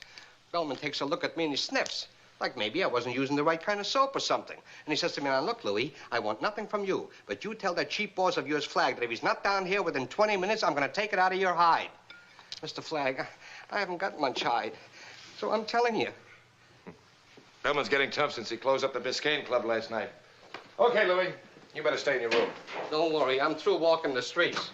O: Bellman takes a look at me and he sniffs. Like maybe I wasn't using the right kind of soap or something. And he says to me, now, look, Louis, I want nothing from you. But you tell that cheap boss of yours, Flagg, that if he's not down here within 20 minutes, I'm going to take it out of your hide. Mr. Flagg, I haven't got much hide. So I'm telling you.
N: Bellman's getting tough since he closed up the Biscayne Club last night. Okay, Louis, you better stay in your room.
O: Don't worry, I'm through walking the streets.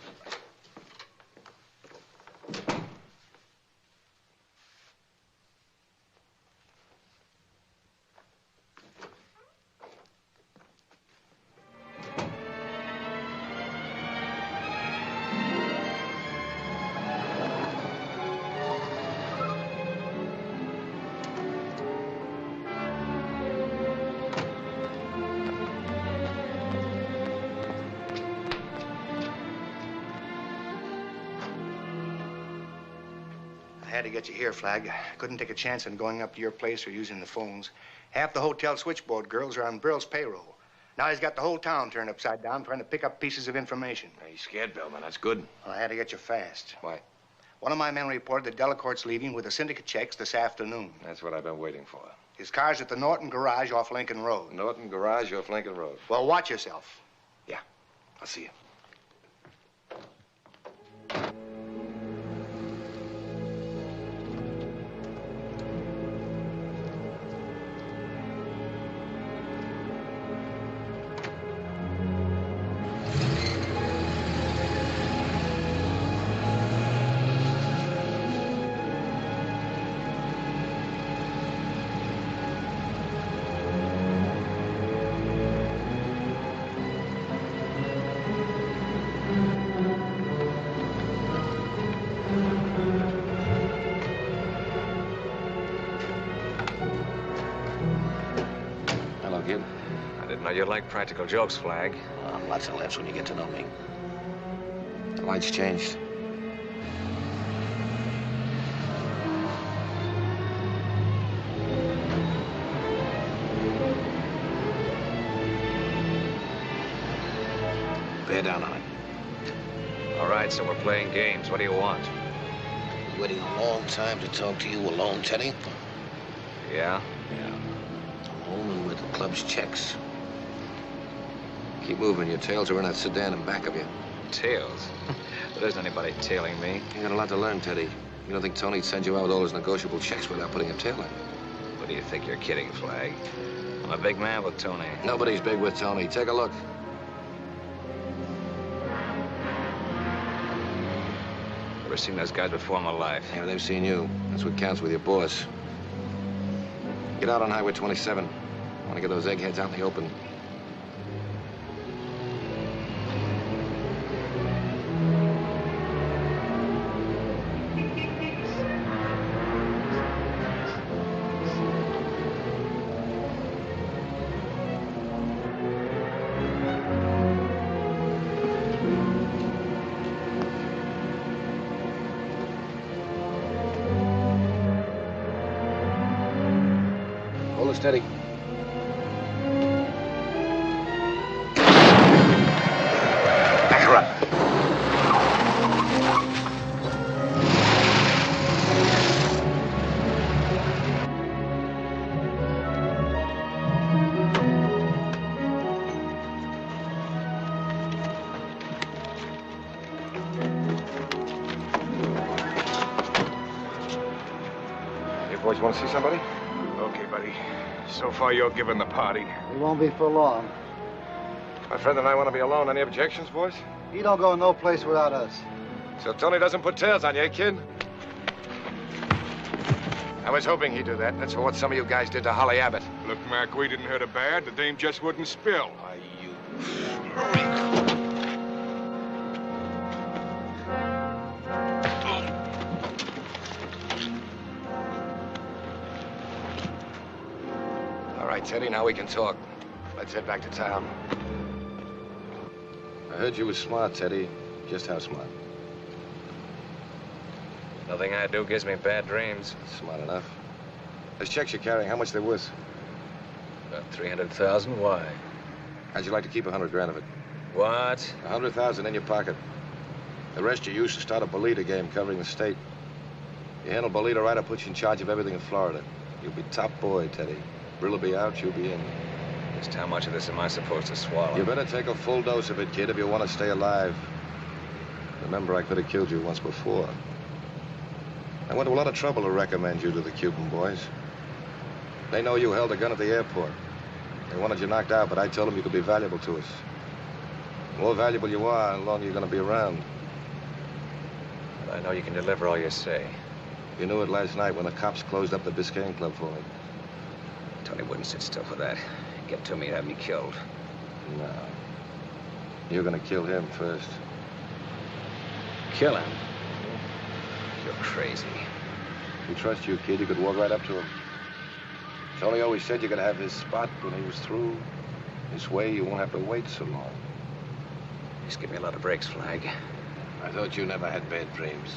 F: I had to get you here, Flagg. Couldn't take a chance on going up to your place or using the phones. Half the hotel switchboard girls are on Brill's payroll. Now he's got the whole town turned upside down trying to pick up pieces of information.
N: He's scared, Bellman. That's good.
F: Well, I had to get you fast.
N: Why?
F: One of my men reported that Delacorte's leaving with the syndicate checks this afternoon.
N: That's what I've been waiting for.
F: His car's at the Norton Garage off Lincoln Road.
N: Norton Garage off Lincoln Road.
F: Well, watch yourself.
N: Yeah, I'll see you.
W: You like practical jokes, Flagg.
I: Lots of laughs when you get to know me. The lights changed. Bear down on it.
W: All right, so we're playing games. What do you want?
I: Waiting a long time to talk to you alone, Teddy.
W: Yeah?
I: Yeah. I'm home and with the club's checks.
N: Keep moving. Your tails are in that sedan in back of you.
W: Tails? There isn't anybody tailing me.
N: You got a lot to learn, Teddy. You don't think Tony'd send you out with all his negotiable checks without putting a tail in?
W: What do you think you're kidding, Flagg? I'm a big man with Tony.
N: Nobody's big with Tony. Take a look.
W: Never seen those guys before in my life.
N: Yeah, they've seen you. That's what counts with your boss. Get out on Highway 27. I want to get those eggheads out in the open. Steady.
M: Back her up.
N: Boys, you want to see somebody?
S: Okay, buddy. So far, you're giving the party.
G: It won't be for long.
N: My friend and I want to be alone. Any objections, boys?
G: He don't go no place without us.
N: So Tony doesn't put tails on you, eh, kid? I was hoping he'd do that. That's what some of you guys did to Holly Abbott.
S: Look, Mac, we didn't hurt her bad. The dame just wouldn't spill.
N: Why, you... All right, Teddy, now we can talk. Let's head back to town. I heard you were smart, Teddy. Just how smart?
V: Nothing I do gives me bad dreams.
N: Smart enough. Those checks you're carrying, how much they worth?
V: About 300,000. Why?
N: How'd you like to keep 100 grand of it?
V: What?
N: 100,000 in your pocket. The rest you use to start a Bolita game covering the state. You handle Bolita right, I'll put you in charge of everything in Florida. You'll be top boy, Teddy. Brill will be out, you'll be in.
V: Just how much of this am I supposed to swallow?
N: You better take a full dose of it, kid, if you want to stay alive. Remember, I could have killed you once before. I went to a lot of trouble to recommend you to the Cuban boys. They know you held a gun at the airport. They wanted you knocked out, but I told them you could be valuable to us. The more valuable you are, the longer you're going to be around.
V: But I know you can deliver all you say.
N: You knew it last night when the cops closed up the Biscayne Club for me.
V: Tony wouldn't sit still for that. Get to me and have me killed.
N: No. You're going to kill him first.
V: Kill him? You're crazy.
N: He trusts you, kid. You could walk right up to him. Tony always said you're going to have his spot when he was through. This way, you won't have to wait so long.
V: Just give me a lot of breaks, Flag.
N: I thought you never had bad dreams.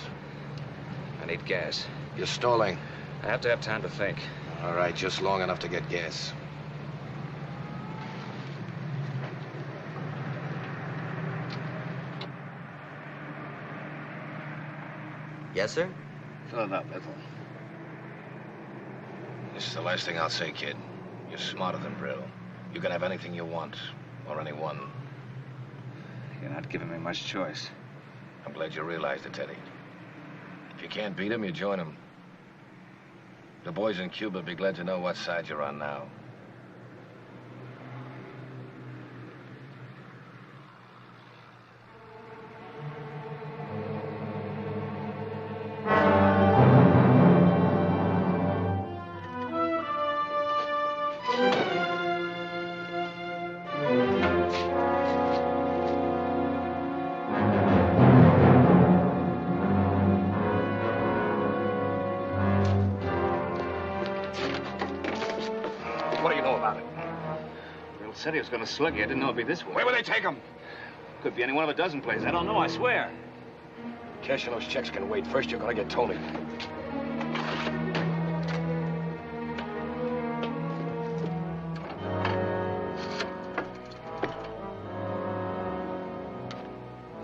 V: I need gas.
N: You're stalling.
V: I have to have time to think.
N: All right, just long enough to get gas.
I: Yes, sir?
O: Fill it up, Ethel.
N: This is the last thing I'll say, kid. You're smarter than Brill. You can have anything you want, or anyone.
V: You're not giving me much choice.
N: I'm glad you realized it, Teddy. If you can't beat him, you join him. The boys in Cuba will be glad to know what side you're on now.
V: What do you know about it? Bill said he was going to slug you. I didn't know it'd be this way.
S: Where will they take him?
V: Could be any one of a dozen places. I don't know, I swear.
N: Cashing those checks can wait. First, you're gonna get Tony.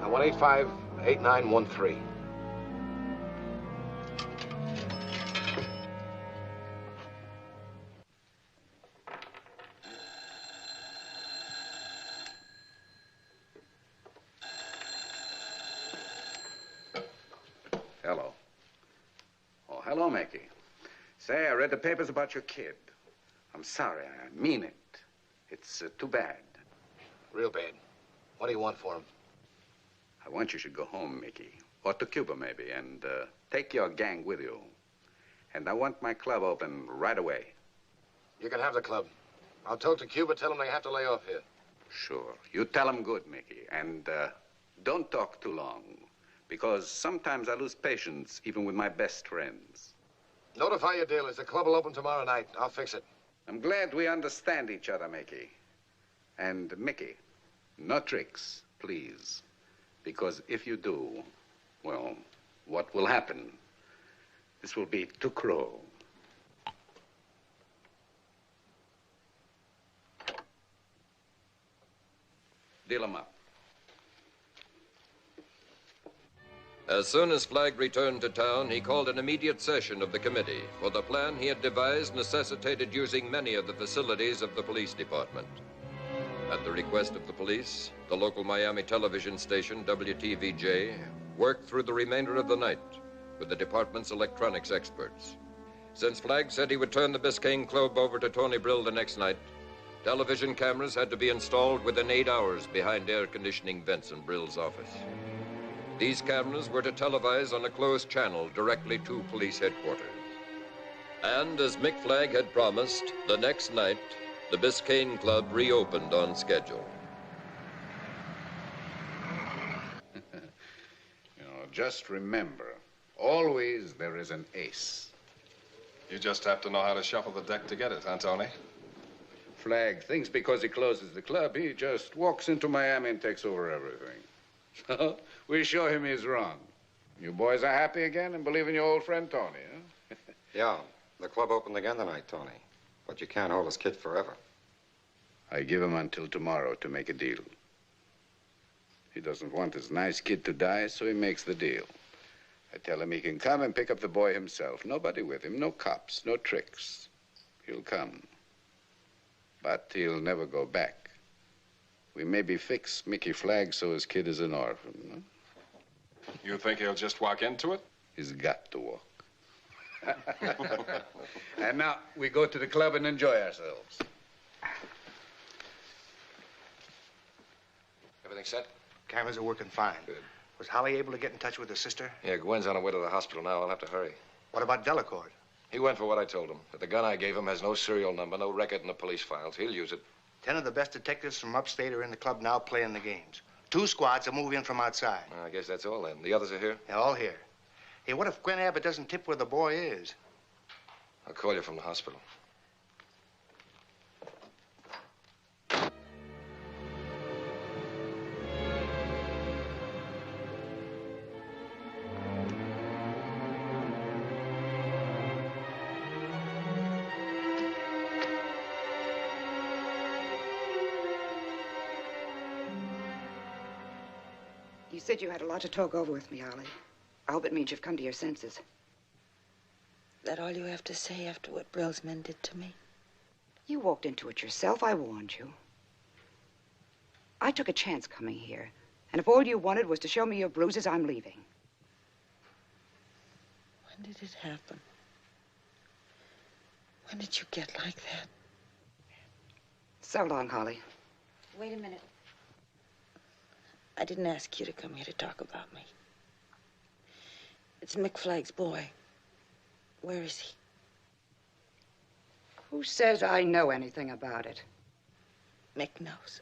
N: Now, 185-8913.
E: Hello. Oh, hello, Mickey. Say, I read the papers about your kid. I'm sorry. I mean it. It's too bad.
N: Real bad. What do you want for him?
E: I want you should go home, Mickey. Or to Cuba, maybe, and take your gang with you. And I want my club open right away.
N: You can have the club. I'll talk to Cuba, tell them they have to lay off here.
E: Sure. You tell them good, Mickey. And don't talk too long. Because sometimes I lose patience, even with my best friends.
N: Notify your dealers. The club will open tomorrow night. I'll fix it.
E: I'm glad we understand each other, Mickey. And, Mickey, no tricks, please. Because if you do, well, what will happen? This will be to crow. Deal 'em up.
A: As soon as Flagg returned to town, he called an immediate session of the committee, for the plan he had devised necessitated using many of the facilities of the police department. At the request of the police, the local Miami television station, WTVJ, worked through the remainder of the night with the department's electronics experts. Since Flagg said he would turn the Biscayne Club over to Tony Brill the next night, television cameras had to be installed within 8 hours behind air conditioning vents in Brill's office. These cameras were to televise on a closed channel directly to police headquarters. And as Mick Flagg had promised, the next night, the Biscayne Club reopened on schedule.
E: Just remember, always there is an ace.
S: You just have to know how to shuffle the deck to get it, huh, Tony?
E: Flagg thinks because he closes the club, he just walks into Miami and takes over everything. So we show him he's wrong. You boys are happy again and believe in your old friend Tony, huh?
W: Yeah, the club opened again tonight, Tony. But you can't hold his kid forever.
E: I give him until tomorrow to make a deal. He doesn't want his nice kid to die, so he makes the deal. I tell him he can come and pick up the boy himself. Nobody with him, no cops, no tricks. He'll come. But he'll never go back. We maybe fix Mickey Flagg so his kid is an orphan. No?
S: You think he'll just walk into it?
E: He's got to walk. And now we go to the club and enjoy ourselves.
N: Everything set?
F: Cameras are working fine.
N: Good.
F: Was Holly able to get in touch with her sister?
N: Yeah, Gwen's on her way to the hospital now. I'll have to hurry.
F: What about Delacourt?
N: He went for what I told him. But the gun I gave him has no serial number, no record in the police files. He'll use it.
F: 10 of the best detectives from upstate are in the club now playing the games. 2 squads will move in from outside.
N: I guess that's all then. The others are here?
F: They're all here. Hey, what if Gwen Abbott doesn't tip where the boy is?
N: I'll call you from the hospital.
D: You said you had a lot to talk over with me, Ollie. I hope it means you've come to your senses.
L: That all you have to say after what Brill's men did to me?
D: You walked into it yourself. I warned you. I took a chance coming here. And if all you wanted was to show me your bruises, I'm leaving.
L: When did it happen? When did you get like that?
D: So long, Holly.
K: Wait a minute.
L: I didn't ask you to come here to talk about me. It's Mick Flagg's boy. Where is he?
D: Who says I know anything about it?
L: Mick knows.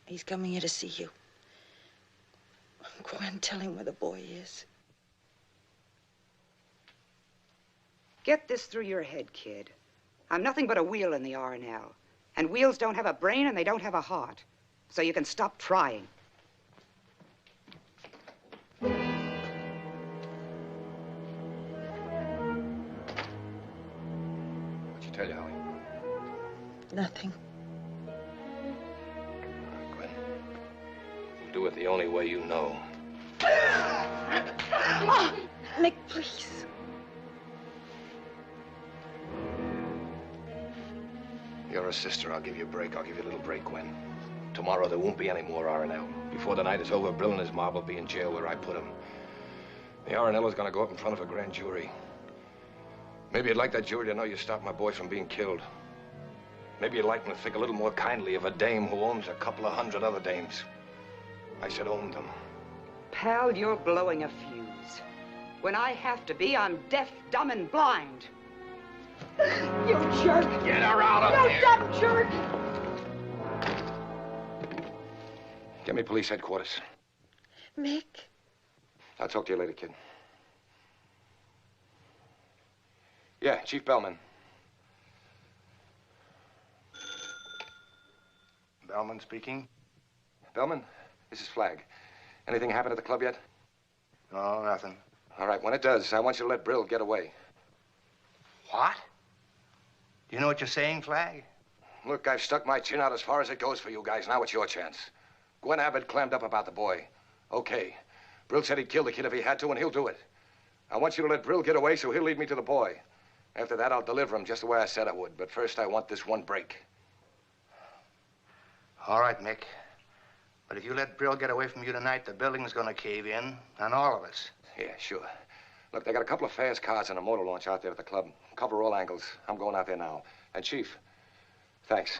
L: He's coming here to see you. Gwen, tell him where the boy is.
D: Get this through your head, kid. I'm nothing but a wheel in the R&L. And wheels don't have a brain and they don't have a heart. So you can stop trying.
N: What'd she tell you, Holly?
L: Nothing.
N: Gwen. Do it the only way you know.
L: Mick, please.
N: You're a sister. I'll give you a break. I'll give you a little break, Gwen. Tomorrow there won't be any more R&L. Before the night is over, Brill and his mob will be in jail where I put him. The R&L is going to go up in front of a grand jury. Maybe you'd like that jury to know you stopped my boy from being killed. Maybe you'd like them to think a little more kindly of a dame who owns a couple of hundred other dames. I said owned them.
D: Pal, you're blowing a fuse. When I have to be, I'm deaf, dumb, and blind. You jerk!
N: Get her out of
D: you
N: here!
D: You dumb jerk!
N: Get me police headquarters.
L: Mick?
N: I'll talk to you later, kid. Yeah, Chief Bellman.
F: Bellman speaking.
N: Bellman, this is Flagg. Anything happened at the club yet?
F: No, nothing.
N: All right, when it does, I want you to let Brill get away.
F: What? Do you know what you're saying, Flagg?
N: Look, I've stuck my chin out as far as it goes for you guys. Now it's your chance. Gwen Abbott clammed up about the boy. Okay. Brill said he'd kill the kid if he had to, and he'll do it. I want you to let Brill get away so he'll lead me to the boy. After that, I'll deliver him just the way I said I would. But first, I want this one break.
F: All right, Mick. But if you let Brill get away from you tonight, the building's gonna cave in on all of us.
N: Yeah, sure. Look, they got a couple of fast cars and a motor launch out there at the club. Cover all angles. I'm going out there now. And, Chief, thanks.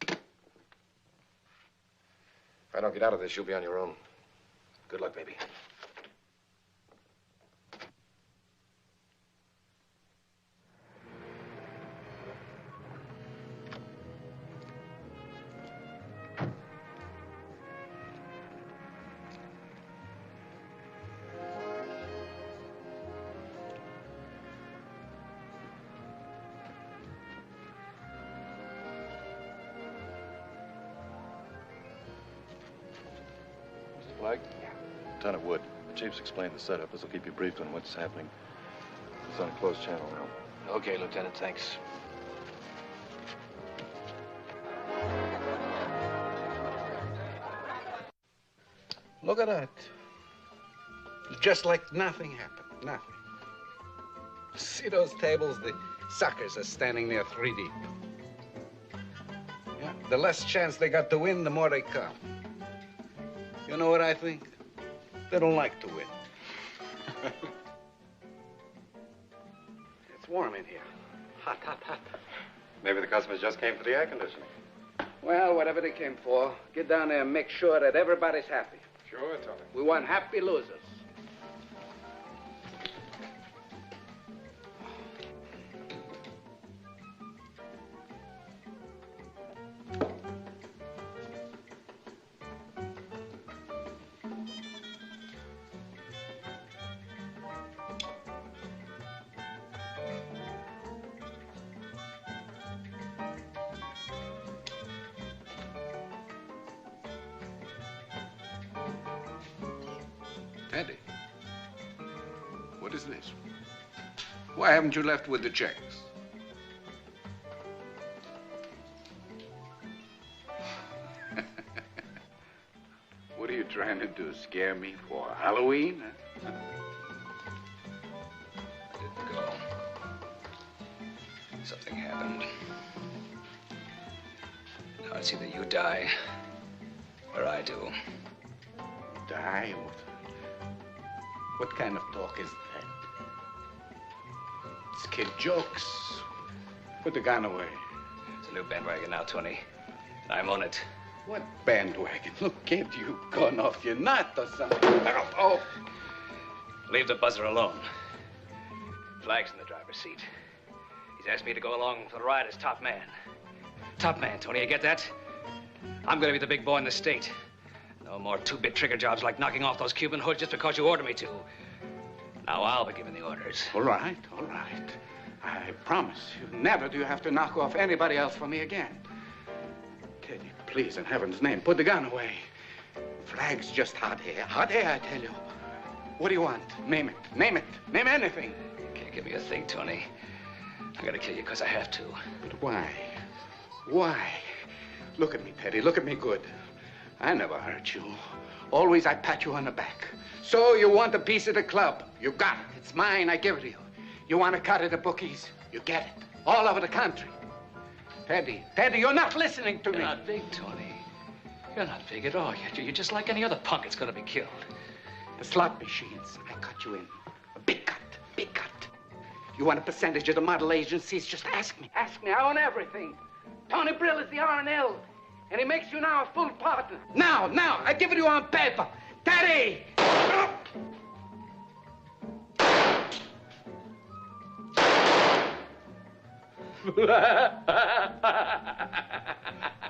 N: If I don't get out of this, you'll be on your own. Good luck, baby.
C: Flag? Lieutenant Wood. The chief's explained the setup. This will keep you briefed on what's happening. It's on a closed channel now.
I: Okay, Lieutenant, thanks.
E: Look at that. It's just like nothing happened. Nothing. See those tables? The suckers are standing there 3 deep. Yeah, the less chance they got to win, the more they come. You know what I think? They don't like to win. It's warm in here. Hot, hot, hot.
S: Maybe the customers just came for the air conditioning.
E: Well, whatever they came for, get down there and make sure that everybody's happy.
S: Sure, Tony.
E: We want happy losers. Teddy, what is this? Why haven't you left with the checks? What are you trying to do, scare me for Halloween? Huh?
I: I didn't go. Something happened. Now it's either you die, or I do.
E: Die? What kind of talk is that? It's kid jokes. Put the gun away.
I: It's a new bandwagon now, Tony. I'm on it.
E: What bandwagon? Look, kid, you've gone off your nut or something. Oh.
I: Leave the buzzer alone. Flag's in the driver's seat. He's asked me to go along for the ride as top man. Top man, Tony, you get that? I'm gonna be the big boy in the state. No more two-bit trigger jobs like knocking off those Cuban hoods just because you order me to. Now I'll be giving the orders.
E: All right, all right. I promise you, never do you have to knock off anybody else for me again. Teddy, please, in heaven's name, put the gun away. Flag's just hot air. Hot air, I tell you. What do you want? Name it. Name it. Name anything.
I: You can't give me a thing, Tony. I'm gonna kill you because I have to.
E: But why? Why? Look at me, Teddy. Look at me good. I never hurt you. Always I pat you on the back. So you want a piece of the club. You got it. It's mine. I give it to you. You want a cut of the bookies. You get it. All over the country. Teddy, you're not listening to me.
I: You're not big, Tony. You're not big at all. You're just like any other punk that's gonna be killed.
E: The slot machines. I cut you in. A big cut. Big cut. You want a percentage of the model agencies? Just ask me. Ask me. I own everything. Tony Brill is the R&L. And he makes you now a full partner. Now, I give it to you on paper. Teddy!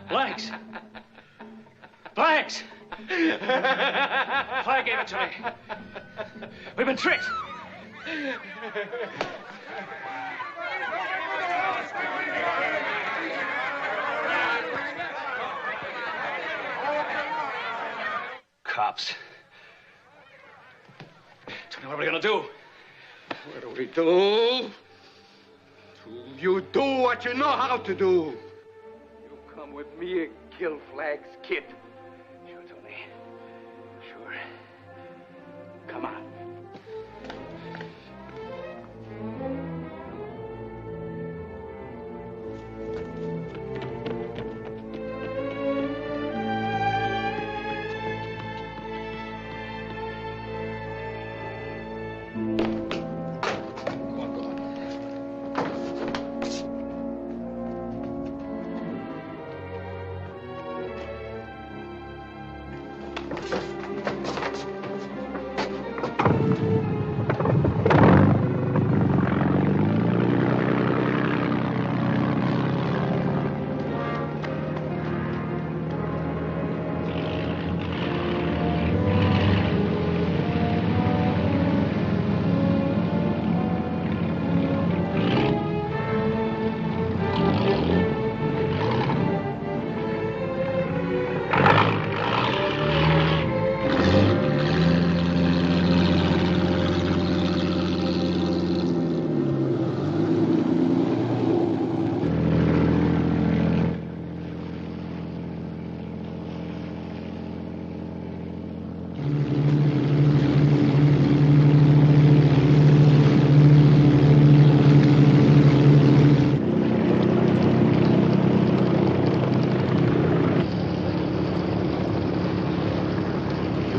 I: Blanks! Blanks! Flag gave it to me. We've been tricked. Cops. Tony, what are we gonna do?
E: What do we do? You do what you know how to do. You come with me and kill Flag's kid.
I: Sure, Tony. Sure.
E: Come on.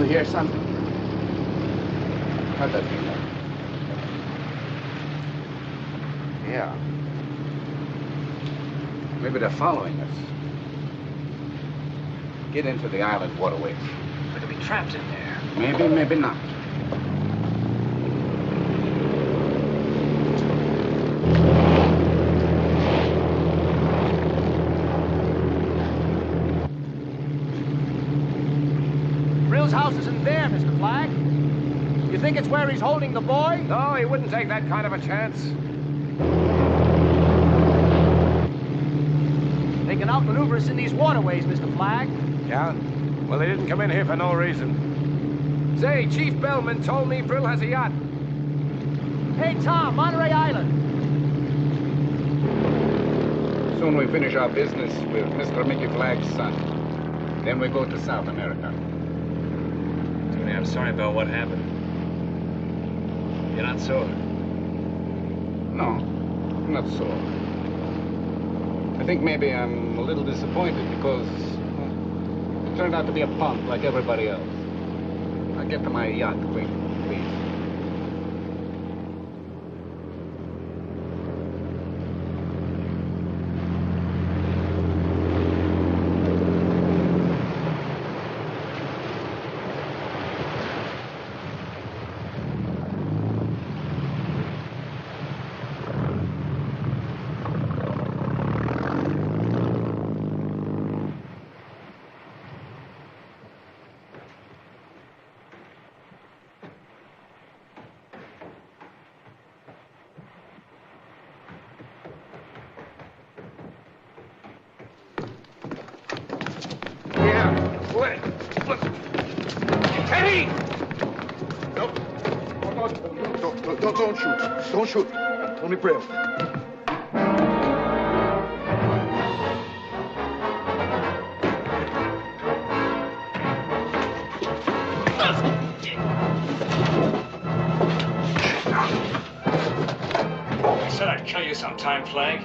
F: You hear something? What does it mean? Yeah. Maybe they're following us. Get into the island waterways.
I: We could be trapped in there.
F: Maybe, maybe not.
J: Brill's house isn't there, Mr. Flagg. You think it's where he's holding the boy?
W: No, he wouldn't take that kind of a chance.
J: They can outmaneuver us in these waterways, Mr. Flagg.
W: Yeah? Well, they didn't come in here for no reason. Say, Chief Bellman told me Brill has a yacht.
J: Hey, Tom, Monterey Island.
F: Soon we finish our business with Mr. Mickey Flagg's son. Then we go to South America.
I: Tony, I'm sorry about what happened. You're not sore?
F: No, not sore. I think maybe I'm a little disappointed because it turned out to be a punk like everybody else. I'll get to my yacht quick, please.
W: Teddy!
C: Nope. Don't shoot. Don't shoot. Tony Brill.
I: I said I'd kill you sometime, Flagg.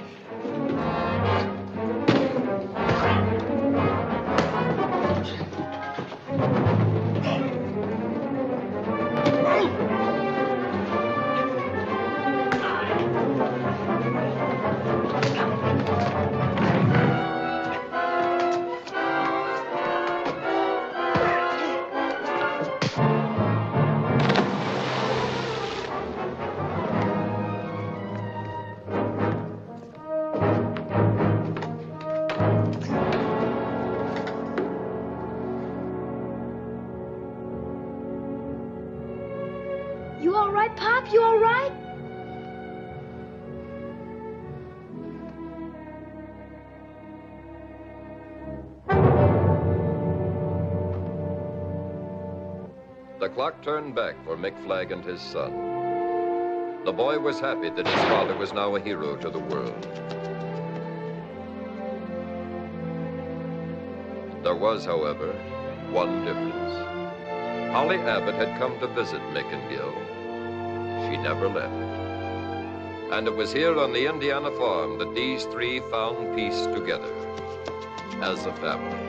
Q: You all right, Pop? You all right?
A: The clock turned back for Mick Flagg and his son. The boy was happy that his father was now a hero to the world. There was, however, one difference. Holly Abbott had come to visit Mick and Gil. She never left. And it was here on the Indiana farm that these three found peace together as a family.